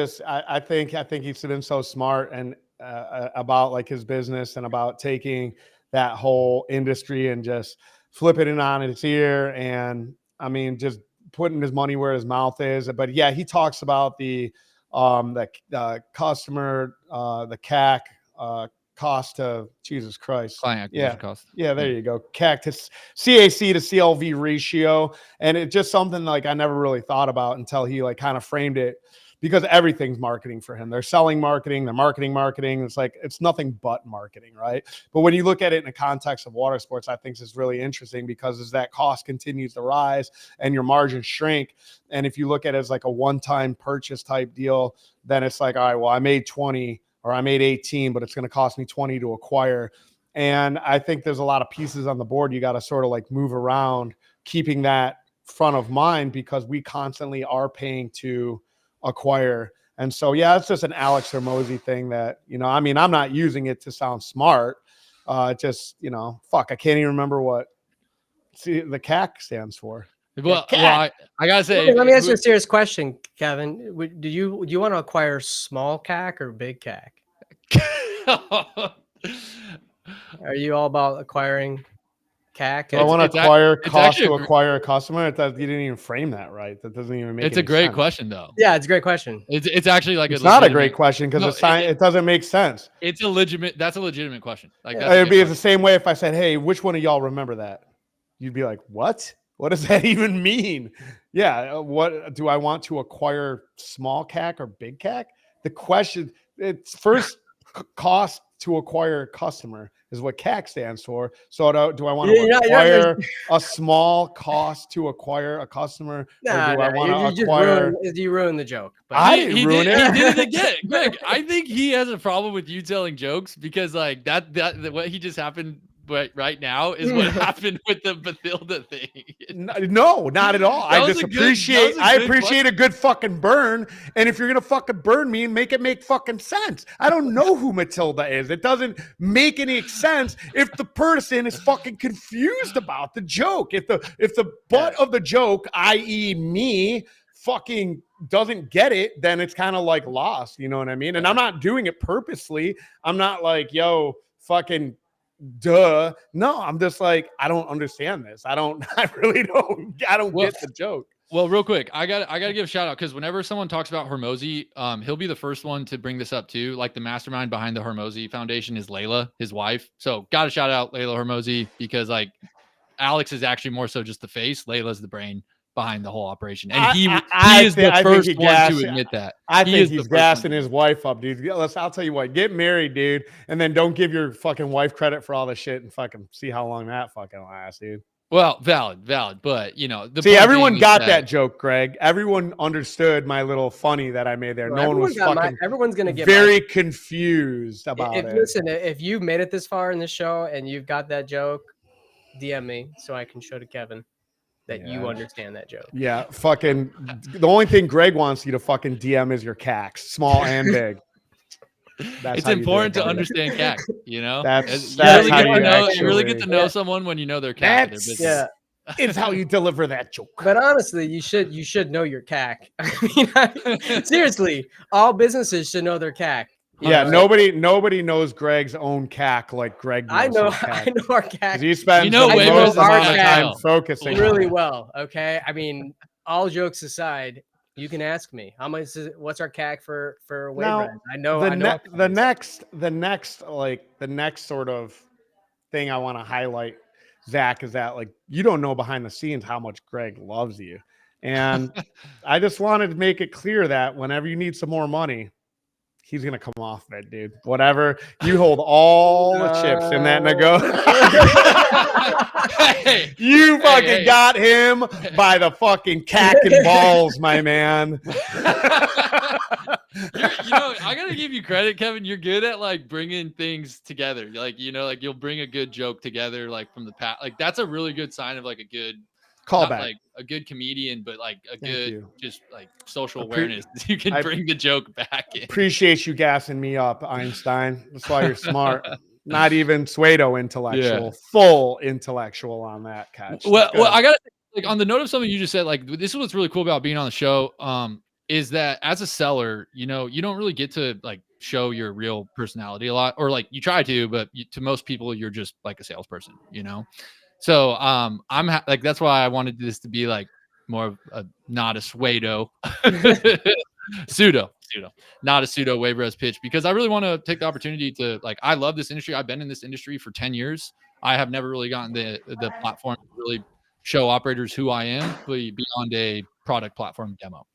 think he's been so smart and about like his business and about taking that whole industry and just flipping it on its ear. And I mean, just putting his money where his mouth is. But yeah, he talks about the customer, the CAC, cost to Jesus Christ. Client acquisition cost. Yeah, there you go. CAC to CAC to CLV ratio. And it's just something like I never really thought about until he like kind of framed it, because everything's marketing for him. They're selling marketing, they're marketing. It's like, it's nothing but marketing, right? But when you look at it in the context of water sports, I think it's really interesting, because as that cost continues to rise and your margins shrink, and if you look at it as like a one-time purchase type deal, then it's like, all right, well, I made 20 or I made 18, but it's going to cost me 20 to acquire. And I think there's a lot of pieces on the board you got to sort of like move around, keeping that front of mind, because we constantly are paying to acquire. And so, yeah, it's just an Alex Hormozy thing that, you know, I mean, I'm not using it to sound smart. Just, you know, fuck, I can't even remember what the CAC stands for. Well, I gotta say, let me ask you a serious question, Kevin. Do you want to acquire small CAC or big CAC? Are you all about acquiring CAC? I want to acquire cost to acquire a customer. You didn't even frame that right. That doesn't even make. It's a great question, though. Yeah, it's a great question. It's actually like it's not a great question, because it doesn't make sense. It's a legitimate. That's a legitimate question. Like it'd be the same way if I said, "Hey, which one of y'all remember that?" You'd be like, "What? What does that even mean?" Yeah. What do I want to acquire? Small CAC or big CAC? The question. It's first cost to acquire a customer is what CAC stands for. So do I want to acquire a small cost to acquire a customer? Or do I want to acquire? You ruined the joke. But I didn't ruin it. He did it again. Greg, I think he has a problem with you telling jokes, because like that what he just happened right now is what happened with the Bathilda thing. No, not at all. I appreciate a good fucking burn. And if you're going to fucking burn me, make it make fucking sense. I don't know who Matilda is. It doesn't make any sense if the person is fucking confused about the joke. If the butt of the joke, i.e. me, fucking doesn't get it, then it's kind of like lost. You know what I mean? And I'm not doing it purposely. I'm not like, yo, fucking duh. No, I'm just like, I don't understand this. I really don't get the joke. Well, real quick, I gotta give a shout out, because whenever someone talks about Hormozy, he'll be the first one to bring this up too. Like, the mastermind behind the Hormozy Foundation is Layla, his wife. So gotta shout out Layla Hormozy, because like Alex is actually more so just the face. Layla's the brain behind the whole operation, and he is the first one to admit that. I think he's gassing his wife up, dude. I'll tell you what, get married, dude, and then don't give your fucking wife credit for all the shit, and fucking see how long that fucking lasts, dude. Well, valid, but you know, everyone got that joke, Greg. Everyone understood my little funny that I made there. No one was fucking. Everyone's gonna get very confused about it. Listen, if you made it this far in the show and you've got that joke, DM me so I can show to Kevin that you understand that joke. Yeah, fucking. The only thing Greg wants you to fucking DM is your CACs, small and big. It's important to understand CAC. You know, you really get to know someone when you know their CAC. It's how you deliver that joke. But honestly, you should know your CAC. I mean, seriously, all businesses should know their CAC. Yeah, nobody knows Greg's own CAC like Greg knows. I know our CAC. He spends the most amount of time focusing really well. Okay, I mean, all jokes aside, you can ask me how much what's our CAC for WaveRez. I know the next sort of thing I want to highlight, Zach, is that like you don't know behind the scenes how much Greg loves you, and I just wanted to make it clear that whenever you need some more money, he's gonna come off of it, dude. Whatever. You hold all the chips in that Hey, you fucking got him by the fucking cack and balls, my man. I gotta give you credit, Kevin. You're good at like bringing things together. Like, like you'll bring a good joke together, like from the past. Like that's a really good sign of like a good callback, like a good comedian, but like a Thank good you. just like social awareness. You can bring the joke back in. Appreciate you gassing me up, Einstein. That's why you're smart. Not even pseudo intellectual, full intellectual on that catch. Well, I gotta like on the note of something you just said, like this is what's really cool about being on the show. Is that as a seller, you don't really get to like show your real personality a lot, or like you try to, but to most people, you're just like a salesperson, So I'm like that's why I wanted this to be like more of a not a pseudo not a pseudo WaveRez pitch, because I really want to take the opportunity to like I love this industry. I've been in this industry for 10 years. I have never really gotten the platform to really show operators who I am beyond a product platform demo.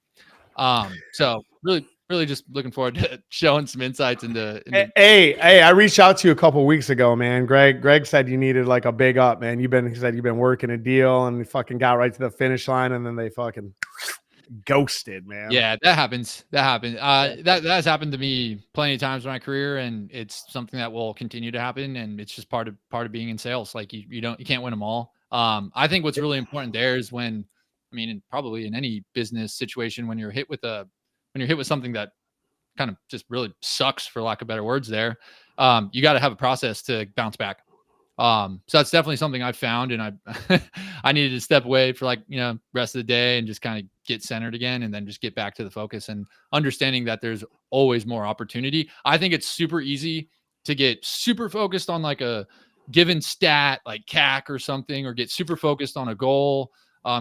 So really just looking forward to showing some insights into Hey, I reached out to you a couple weeks ago, man. Greg said you needed like a big up, man. He said you've been working a deal and you fucking got right to the finish line and then they fucking ghosted, man. Yeah, that happens. That has happened to me plenty of times in my career, and it's something that will continue to happen. And it's just part of being in sales. Like you can't win them all. I think what's really important there is when, and probably in any business situation, when you're hit with something that kind of just really sucks, for lack of better words there, you got to have a process to bounce back. So that's definitely something I've found, and I needed to step away for rest of the day and just kind of get centered again, and then just get back to the focus and understanding that there's always more opportunity. I think it's super easy to get super focused on like a given stat like CAC or something, or get super focused on a goal,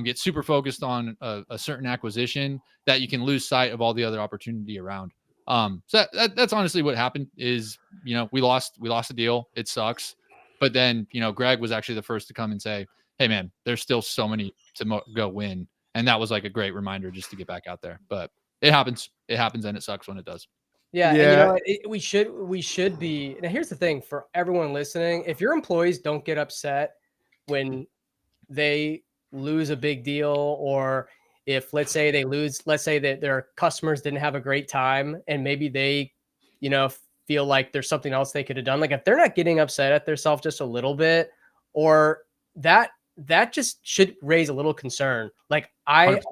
get super focused on a certain acquisition, that you can lose sight of all the other opportunity around. So that's honestly what happened is, we lost a deal. It sucks. But then, Greg was actually the first to come and say, hey man, there's still so many to go win. And that was like a great reminder just to get back out there. But it happens, and it sucks when it does. Yeah. And we should be. Now here's the thing for everyone listening. If your employees don't get upset when they lose a big deal, or if let's say that their customers didn't have a great time and maybe they, feel like there's something else they could have done. Like if they're not getting upset at themselves just a little bit, or that just should raise a little concern. Like 100%.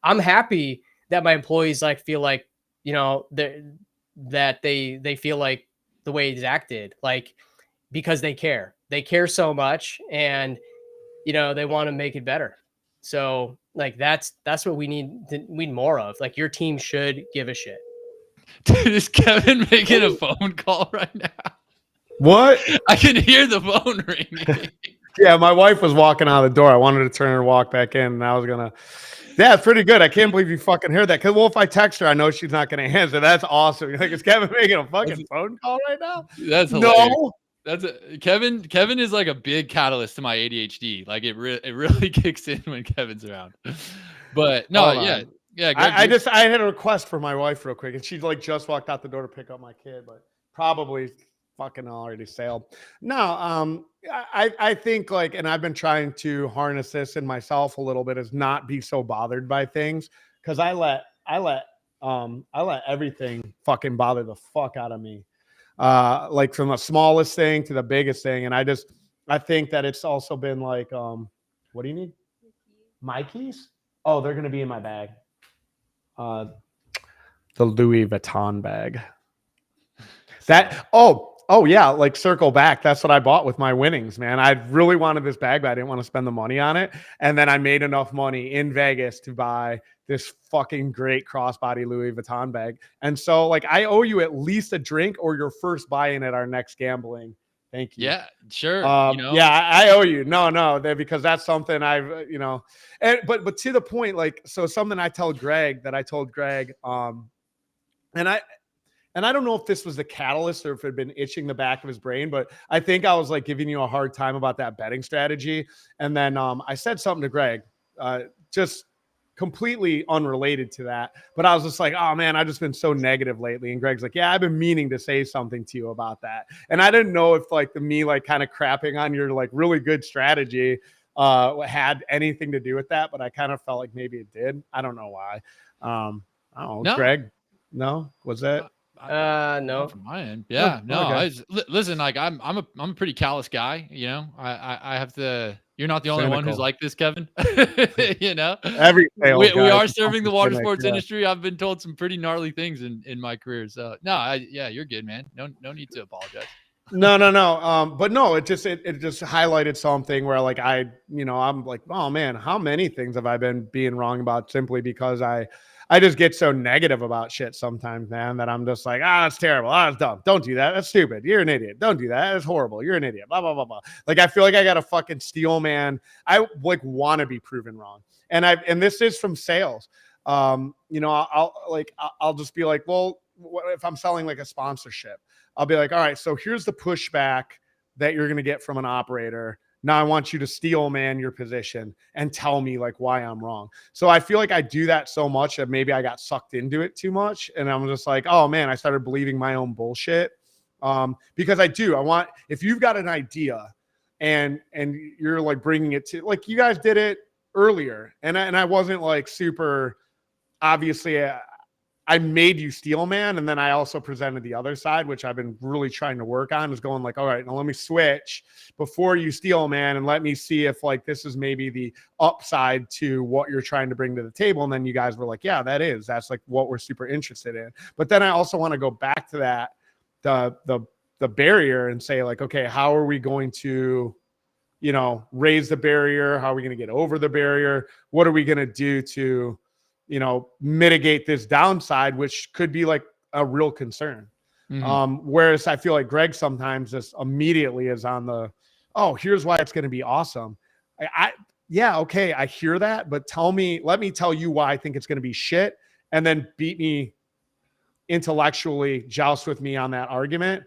I'm happy that my employees like feel like, that they feel like the way Zach did, like, because they care so much, and, they want to make it better. So like, that's what we need more of. Like your team should give a shit. Dude, is Kevin making a phone call right now? What? I can hear the phone ringing. Yeah, my wife was walking out of the door. I wanted to turn her and walk back in, and I was gonna. Yeah, it's pretty good. I can't believe you fucking heard that. Because if I text her, I know she's not gonna answer. That's awesome. You're like, is Kevin making a fucking phone call right now? That's hilarious. No. Kevin is like a big catalyst to my ADHD. Like it really kicks in when Kevin's around. But no, yeah. Yeah, Greg, I had a request for my wife real quick, and she like just walked out the door to pick up my kid, but probably fucking already sailed. No, I think like, and I've been trying to harness this in myself a little bit, is not be so bothered by things, because I let everything fucking bother the fuck out of me, like from the smallest thing to the biggest thing, and I think that it's also been like, what do you need? My keys? Oh, they're gonna be in my bag. The Louis Vuitton bag. Yeah, like circle back. That's what I bought with my winnings, man. I really wanted this bag, but I didn't want to spend the money on it. And then I made enough money in Vegas to buy this fucking great crossbody Louis Vuitton bag. And so like, I owe you at least a drink or your first buy-in at our next gambling. Thank you. Yeah, sure. Yeah, I owe you. No, because that's something I've, but to the point, like, so something I told Greg, and I don't know if this was the catalyst or if it had been itching the back of his brain, but I think I was like giving you a hard time about that betting strategy. And then I said something to Greg, just completely unrelated to that. But I was just like, oh man, I've just been so negative lately. And Greg's like, yeah, I've been meaning to say something to you about that. And I didn't know if like me like kind of crapping on your like really good strategy had anything to do with that, but I kind of felt like maybe it did. I don't know why. I don't know. No. Greg, no, was that? No. From my end. Yeah, no. okay. Listen, like I'm a pretty callous guy. You know, I have to. You're not the only one who's Cynical. like this, Kevin. You know, Every sales we guy are is serving the cynic, water sports yeah. industry. I've been told some pretty gnarly things in my career. So no, yeah, you're good, man. No need to apologize. No. But no, it just highlighted something where like I'm like, oh man, how many things have I been being wrong about simply because I just get so negative about shit sometimes, man, that I'm just like, it's terrible. It's dumb. Don't do that. That's stupid. You're an idiot. Don't do that. It's horrible. You're an idiot. Blah, blah, blah, blah. Like, I feel like I got a fucking steel man. I like want to be proven wrong. And this is from sales. I'll just be like, well, if I'm selling like a sponsorship, I'll be like, all right, so here's the pushback that you're going to get from an operator. Now I want you to steel man your position and tell me like why I'm wrong. So I feel like I do that so much that maybe I got sucked into it too much. And I'm just like, oh man, I started believing my own bullshit. Because if you've got an idea and you're like bringing it to, like you guys did it earlier. And I wasn't like super, obviously I made you steel man. And then I also presented the other side, which I've been really trying to work on, is going like, all right, now let me switch before you steel man and let me see if like this is maybe the upside to what you're trying to bring to the table. And then you guys were like, yeah, that's like what we're super interested in. But then I also want to go back to that, the barrier, and say like, okay, how are we going to, raise the barrier? How are we going to get over the barrier? What are we going to do to, mitigate this downside, which could be like a real concern. Mm-hmm. Whereas I feel like Greg sometimes just immediately is on the, here's why it's going to be awesome. Okay, I hear that, but let me tell you why I think it's going to be shit, and then beat me intellectually, joust with me on that argument.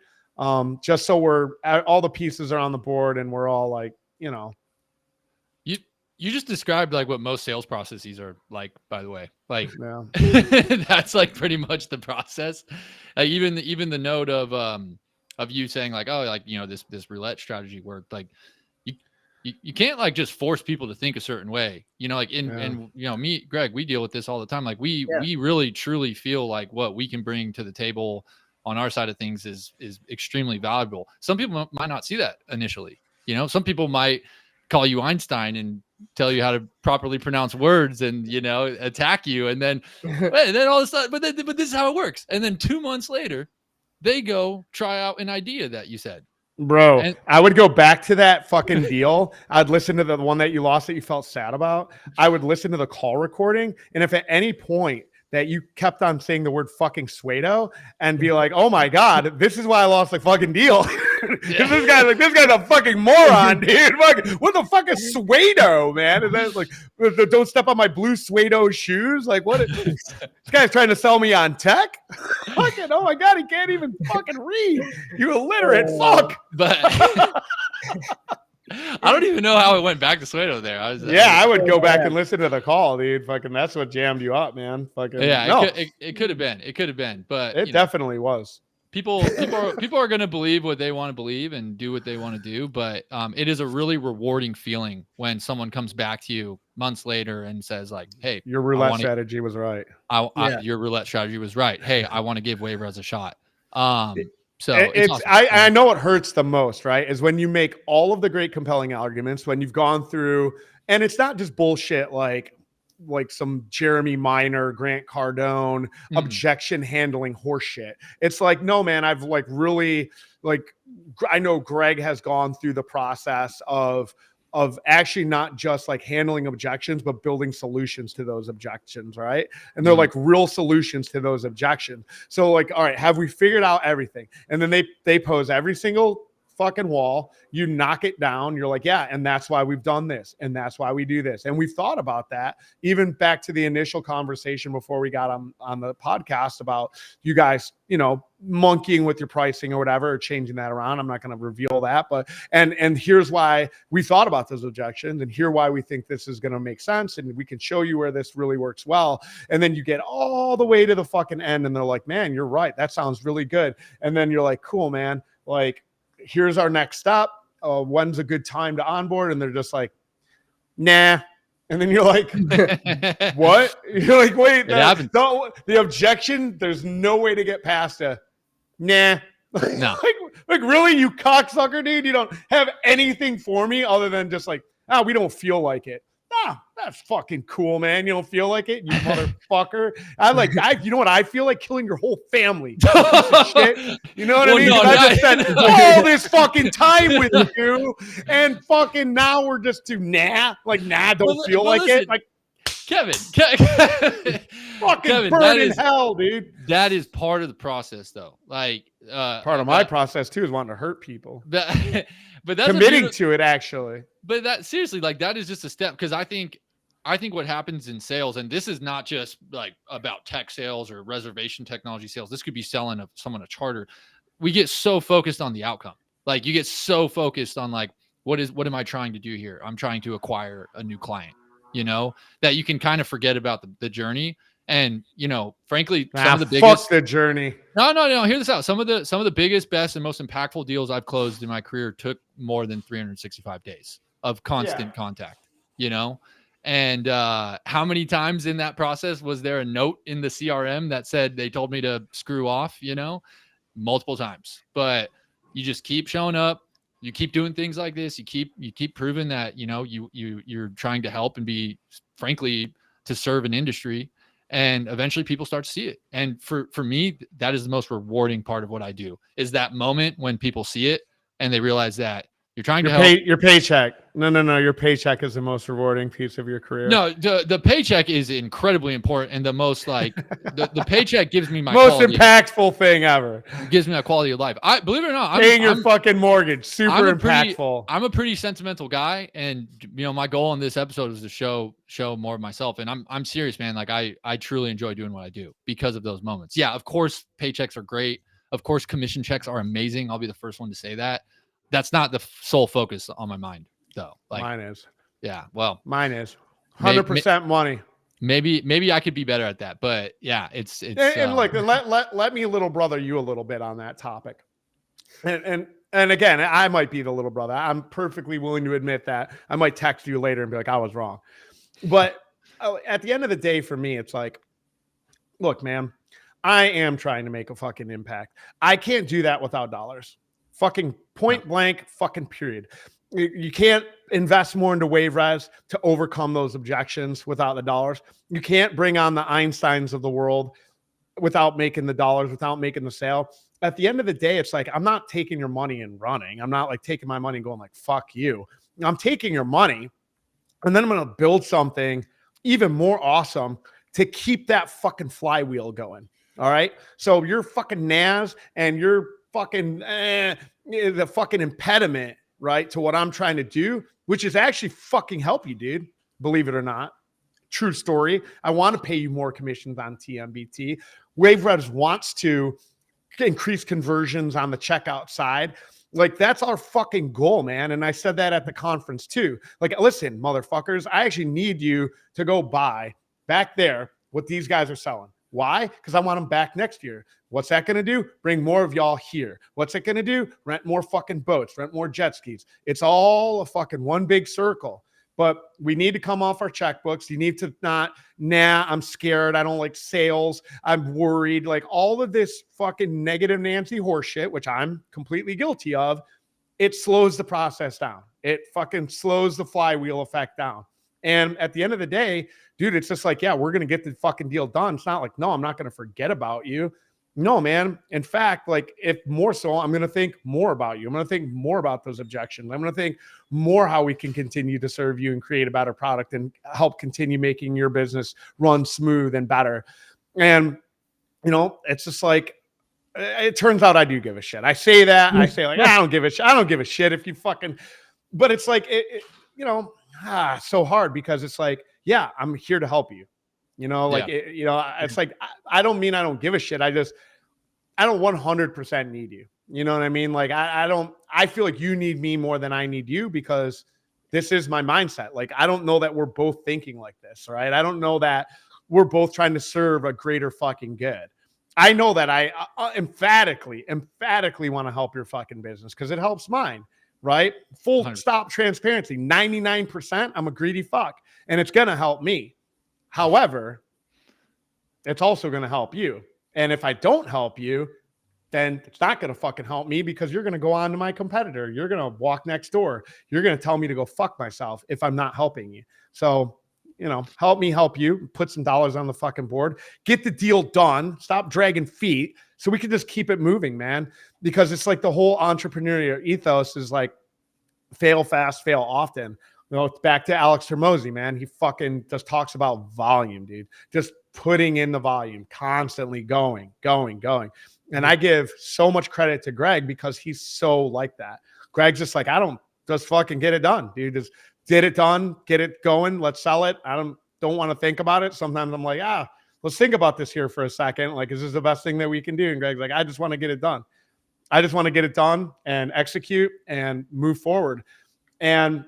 Just so all the pieces are on the board and we're all like, You just described like what most sales processes are like, by the way. Like yeah. That's like pretty much the process. Like even the note of you saying like, oh, like, this roulette strategy worked. Like you can't like just force people to think a certain way. And me, Greg, we deal with this all the time. Like we really truly feel like what we can bring to the table on our side of things is extremely valuable. Some people might not see that initially. Some people might call you Einstein and tell you how to properly pronounce words and, attack you. And then all of a sudden, but this is how it works. And then 2 months later, they go try out an idea that you said. Bro, I would go back to that fucking deal. I'd listen to the one that you lost that you felt sad about. I would listen to the call recording. And if at any point that you kept on saying the word fucking Suedo and be like, oh my God, this is why I lost the fucking deal. This guy's a fucking moron, dude. What the fuck is Suedo, man? And then it's like, don't step on my blue Suedo shoes. Like, what? This guy's trying to sell me on tech? Fucking, oh my God, he can't even fucking read. You illiterate fuck. But I don't even know how it went back to Suedo there. I would go back and listen to the call, dude. Fucking, that's what jammed you up, man. Fucking, yeah, no. It could have been. It could have been, but it definitely was. People are going to believe what they want to believe and do what they want to do. But it is a really rewarding feeling when someone comes back to you months later and says like, hey, your roulette strategy was right. Your roulette strategy was right. Hey, I want to give WaveRez a shot. So awesome. I know what hurts the most, right? Is when you make all of the great compelling arguments, when you've gone through, and it's not just bullshit like some Jeremy Minor, Grant Cardone, objection handling horseshit. It's like, no, man, I've like really like, I know Greg has gone through the process of actually not just like handling objections, but building solutions to those objections, right? And they're like real solutions to those objections. So like, all right, have we figured out everything? And then they pose every single fucking wall, you knock it down. You're like, yeah, and that's why we've done this, and that's why we do this. And we've thought about that even back to the initial conversation before we got on the podcast about you guys, you know, monkeying with your pricing or whatever, or changing that around. I'm not going to reveal that, but and here's why we thought about those objections, and here why we think this is going to make sense, and we can show you where this really works well. And then you get all the way to the fucking end, and they're like, man, you're right, that sounds really good. And then you're like, cool, man, like here's our next step. When's a good time to onboard? And they're just like, nah. And then you're like, what? You're like, wait, the objection, there's no way to get past a nah. No. like really, you cocksucker, dude? You don't have anything for me other than just like, we don't feel like it. That's fucking cool, man. You don't feel like it, you motherfucker. You know what I feel like? Killing your whole family. Shit. You know what I mean? I just spent all this fucking time with you, and fucking now we're just too don't feel like listen, it. Like Kevin, fucking burn in hell, dude. That is part of the process, though. Like part of my process too is wanting to hurt people. But that's committing to it, actually. But that seriously, like that is just a step, because I think what happens in sales, and this is not just like about tech sales or reservation technology sales. This could be selling someone a charter. We get so focused on the outcome. Like you get so focused on like, what am I trying to do here? I'm trying to acquire a new client, you know, that you can kind of forget about the journey. And, you know, frankly, some of the biggest fuck the journey. No, hear this out. Some of the biggest, best, and most impactful deals I've closed in my career took more than 365 days of constant contact, you know? And how many times in that process was there a note in the CRM that said they told me to screw off, you know? Multiple times. But you just keep showing up. You keep doing things like this. You keep proving that, you know, you're trying to help and be, frankly, to serve an industry. And eventually people start to see it. And for me, that is the most rewarding part of what I do, is that moment when people see it and they realize that you're trying to help. Your paycheck. No. Your paycheck is the most rewarding piece of your career. No, the paycheck is incredibly important. And the most like the paycheck gives me my most impactful thing ever. Gives me that quality of life. I believe it or not, paying your fucking mortgage. Super impactful. I'm a pretty sentimental guy. And you know, my goal in this episode is to show more of myself. And I'm serious, man. Like I truly enjoy doing what I do because of those moments. Yeah, of course, paychecks are great. Of course, commission checks are amazing. I'll be the first one to say that. That's not the sole focus on my mind, though. Like, mine is. Yeah, well, mine is 100% money. Maybe I could be better at that, but yeah, it's. And look, let me little brother you a little bit on that topic, and again, I might be the little brother. I'm perfectly willing to admit that. I might text you later and be like, I was wrong, but at the end of the day, for me, it's like, look, man, I am trying to make a fucking impact. I can't do that without dollars. Fucking point blank, fucking period. You can't invest more into WaveRez to overcome those objections without the dollars. You can't bring on the Einsteins of the world without making the dollars, without making the sale. At the end of the day, it's like, I'm not taking your money and running. I'm not like taking my money and going like, fuck you. I'm taking your money, and then I'm going to build something even more awesome to keep that fucking flywheel going. All right. So you're fucking NAS and you're fucking the fucking impediment, right, to what I'm trying to do, which is actually fucking help you, dude. Believe it or not. True story. I want to pay you more commissions on TMBT. WaveRez wants to increase conversions on the checkout side. Like, that's our fucking goal, man. And I said that at the conference too. Like, listen, motherfuckers, I actually need you to go buy back there what these guys are selling. Why? Because I want them back next year. What's that going to do? Bring more of y'all here. What's it going to do? Rent more fucking boats, rent more jet skis. It's all a fucking one big circle. But we need to come off our checkbooks. You need to not, I'm scared. I don't like sales. I'm worried. Like, all of this fucking negative Nancy horseshit, which I'm completely guilty of, it slows the process down. It fucking slows the flywheel effect down. And at the end of the day, dude, it's just like, yeah, we're going to get the fucking deal done. It's not like, no, I'm not going to forget about you. No, man. In fact, like, if more so, I'm going to think more about you. I'm going to think more about those objections. I'm going to think more how we can continue to serve you and create a better product and help continue making your business run smooth and better. And, you know, it's just like, it turns out I do give a shit. I say that. I say like, I don't give a shit. I don't give a shit if you fucking, but it's like, so hard because it's like, yeah, I'm here to help you. It's like, I don't mean I don't give a shit. I don't 100% need you. You know what I mean? Like, I feel like you need me more than I need you because this is my mindset. Like, I don't know that we're both thinking like this, right? I don't know that we're both trying to serve a greater fucking good. I know that I emphatically want to help your fucking business because it helps mine, right? Full 100%. Stop transparency. 99%, I'm a greedy fuck, and it's going to help me. However, it's also going to help you. And if I don't help you, then it's not going to fucking help me because you're going to go on to my competitor. You're going to walk next door. You're going to tell me to go fuck myself if I'm not helping you. So, help me help you, put some dollars on the fucking board, get the deal done, stop dragging feet so we can just keep it moving, man. Because it's like the whole entrepreneurial ethos is like fail fast, fail often. It's back to Alex Hormozy, man. He fucking just talks about volume, dude. Just putting in the volume, constantly going. And I give so much credit to Greg because he's so like that. Greg's just like, I don't just fucking get it done, dude. Just get it done, get it going. Let's sell it. I don't want to think about it. Sometimes I'm like, let's think about this here for a second. Like, is this the best thing that we can do? And Greg's like, I just want to get it done. I just want to get it done and execute and move forward. And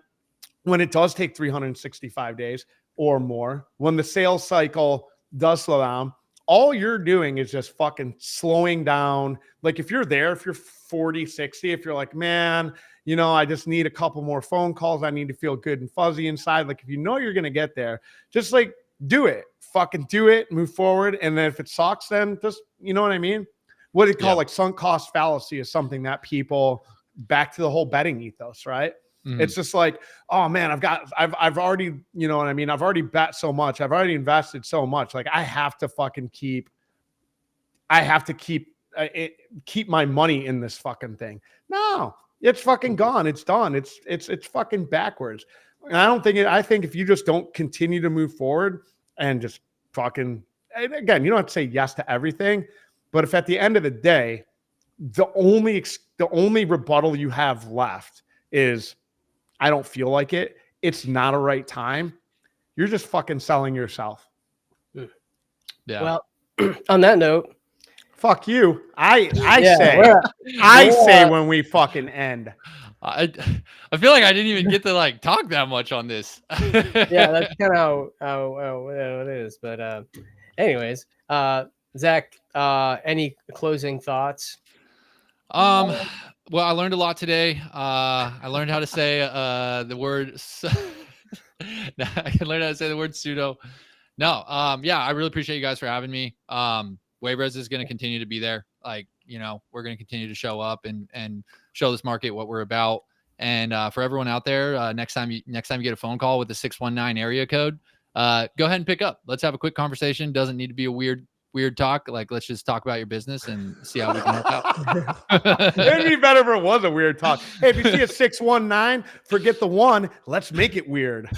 when it does take 365 days or more, when the sales cycle does slow down, all you're doing is just fucking slowing down. Like if you're 40, 60, if you're like, man, I just need a couple more phone calls. I need to feel good and fuzzy inside. Like if you're going to get there, just like do it, fucking do it, move forward. And then if it sucks, then just, you know what I mean? What do you call like sunk cost fallacy is something that people back to the whole betting ethos, right? Mm-hmm. It's just like, oh man, I've already, you know what I mean? I've already bet so much. I've already invested so much. Like I have to keep my money in this fucking thing. No, it's fucking gone. It's done. It's fucking backwards. And I think if you just don't continue to move forward and just fucking, and again, you don't have to say yes to everything, but if at the end of the day, the only rebuttal you have left is, I don't feel like it, it's not a right time, you're just fucking selling yourself. Yeah. Well, on that note, fuck you. I say when we fucking end. I feel like I didn't even get to like talk that much on this. Yeah, that's kind of how it is. But anyways, Zach, any closing thoughts? Well, I learned a lot today. I learned how to say the word. I learned how to say the word pseudo. No, yeah, I really appreciate you guys for having me. WaveRez is going to continue to be there. Like, we're going to continue to show up and show this market what we're about. And for everyone out there, next time you get a phone call with the 619 area code, go ahead and pick up. Let's have a quick conversation. Doesn't need to be a weird talk. Like, let's just talk about your business and see how we can help out. It'd be better if it was a weird talk. Hey, if you see a 619, forget the one. Let's make it weird.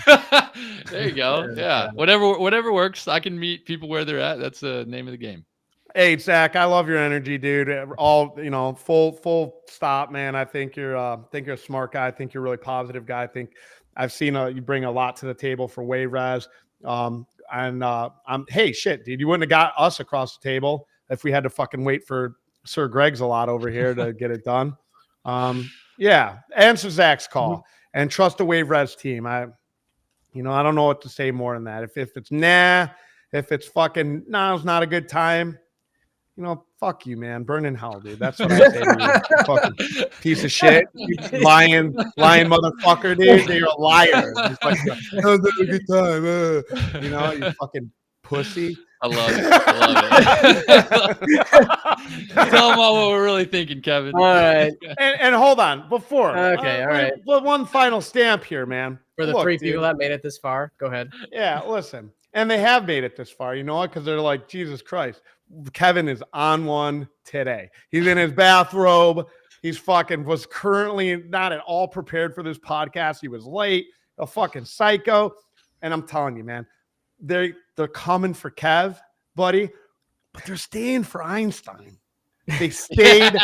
There you go. Yeah. Whatever works. I can meet people where they're at. That's the name of the game. Hey, Zach, I love your energy, dude. All, full stop, man. I think you're a smart guy. I think you're a really positive guy. I think I've seen you bring a lot to the table for WaveRez. Hey, shit, dude, you wouldn't have got us across the table if we had to fucking wait for Sir Greg's a lot over here to get it done. Yeah, answer Zach's call and trust the WaveRez team. I don't know what to say more than that. If it's if it's fucking now's not a good time, fuck you, man. Burn in hell, dude. That's what I say to you. Fucking piece of shit. Lying motherfucker, dude. You're a liar. Just like, oh, that's a good time. You fucking pussy. I love it. Tell them all what we're really thinking, Kevin. All right. And hold on. Before. Okay, all right. One final stamp here, man. For the three people that made it this far, go ahead. Yeah, listen. And they have made it this far, you know what? Because they're like, Jesus Christ. Kevin is on one today. He's in his bathrobe. He's was currently not at all prepared for this podcast. He was late, a fucking psycho. And I'm telling you, man, they're coming for Kev, buddy, but they're staying for Einstein. They stayed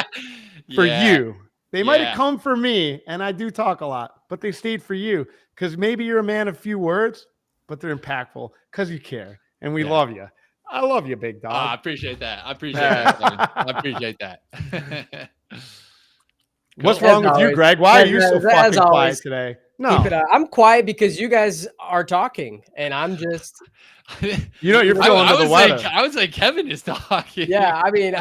for Yeah. you. They might Yeah. have come for me, and I do talk a lot, but they stayed for you because maybe you're a man of few words, but they're impactful because you care, and we Yeah. love you. I love you, big dog. I appreciate that. I appreciate that. Kevin. I appreciate that. What's Cool. wrong with you, always. Greg? Why are you so As fucking quiet always, today? Keep it No, up. I'm quiet because you guys are talking, and I'm just. you know you're feeling under the weather. I would say Kevin is talking. Yeah, I mean,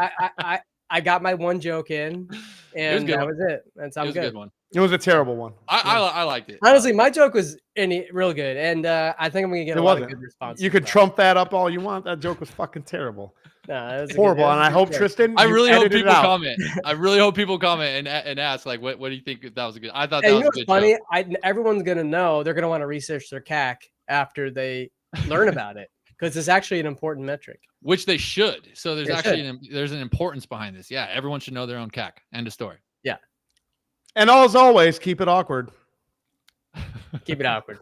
I got my one joke in, It was a and good that one. was it. It was a good one. It was a terrible one. I liked it. Honestly, my joke was real good, and I think I'm gonna get It a lot of wasn't. good responses. You could trump that up all you want. That joke was fucking terrible. No, that was Horrible. And I hope, joke. Tristan, I you really hope edited it people out. comment. I really hope people comment and ask like, what do you think that was a good? I thought Hey, that you know was a what's good funny? joke. Everyone's gonna know. They're gonna want to research their CAC after they learn about it because it's actually an important metric. Which they should. So there's They actually there's an importance behind this. Yeah, everyone should know their own CAC. End of story. Yeah. And as always, keep it awkward. Keep it awkward.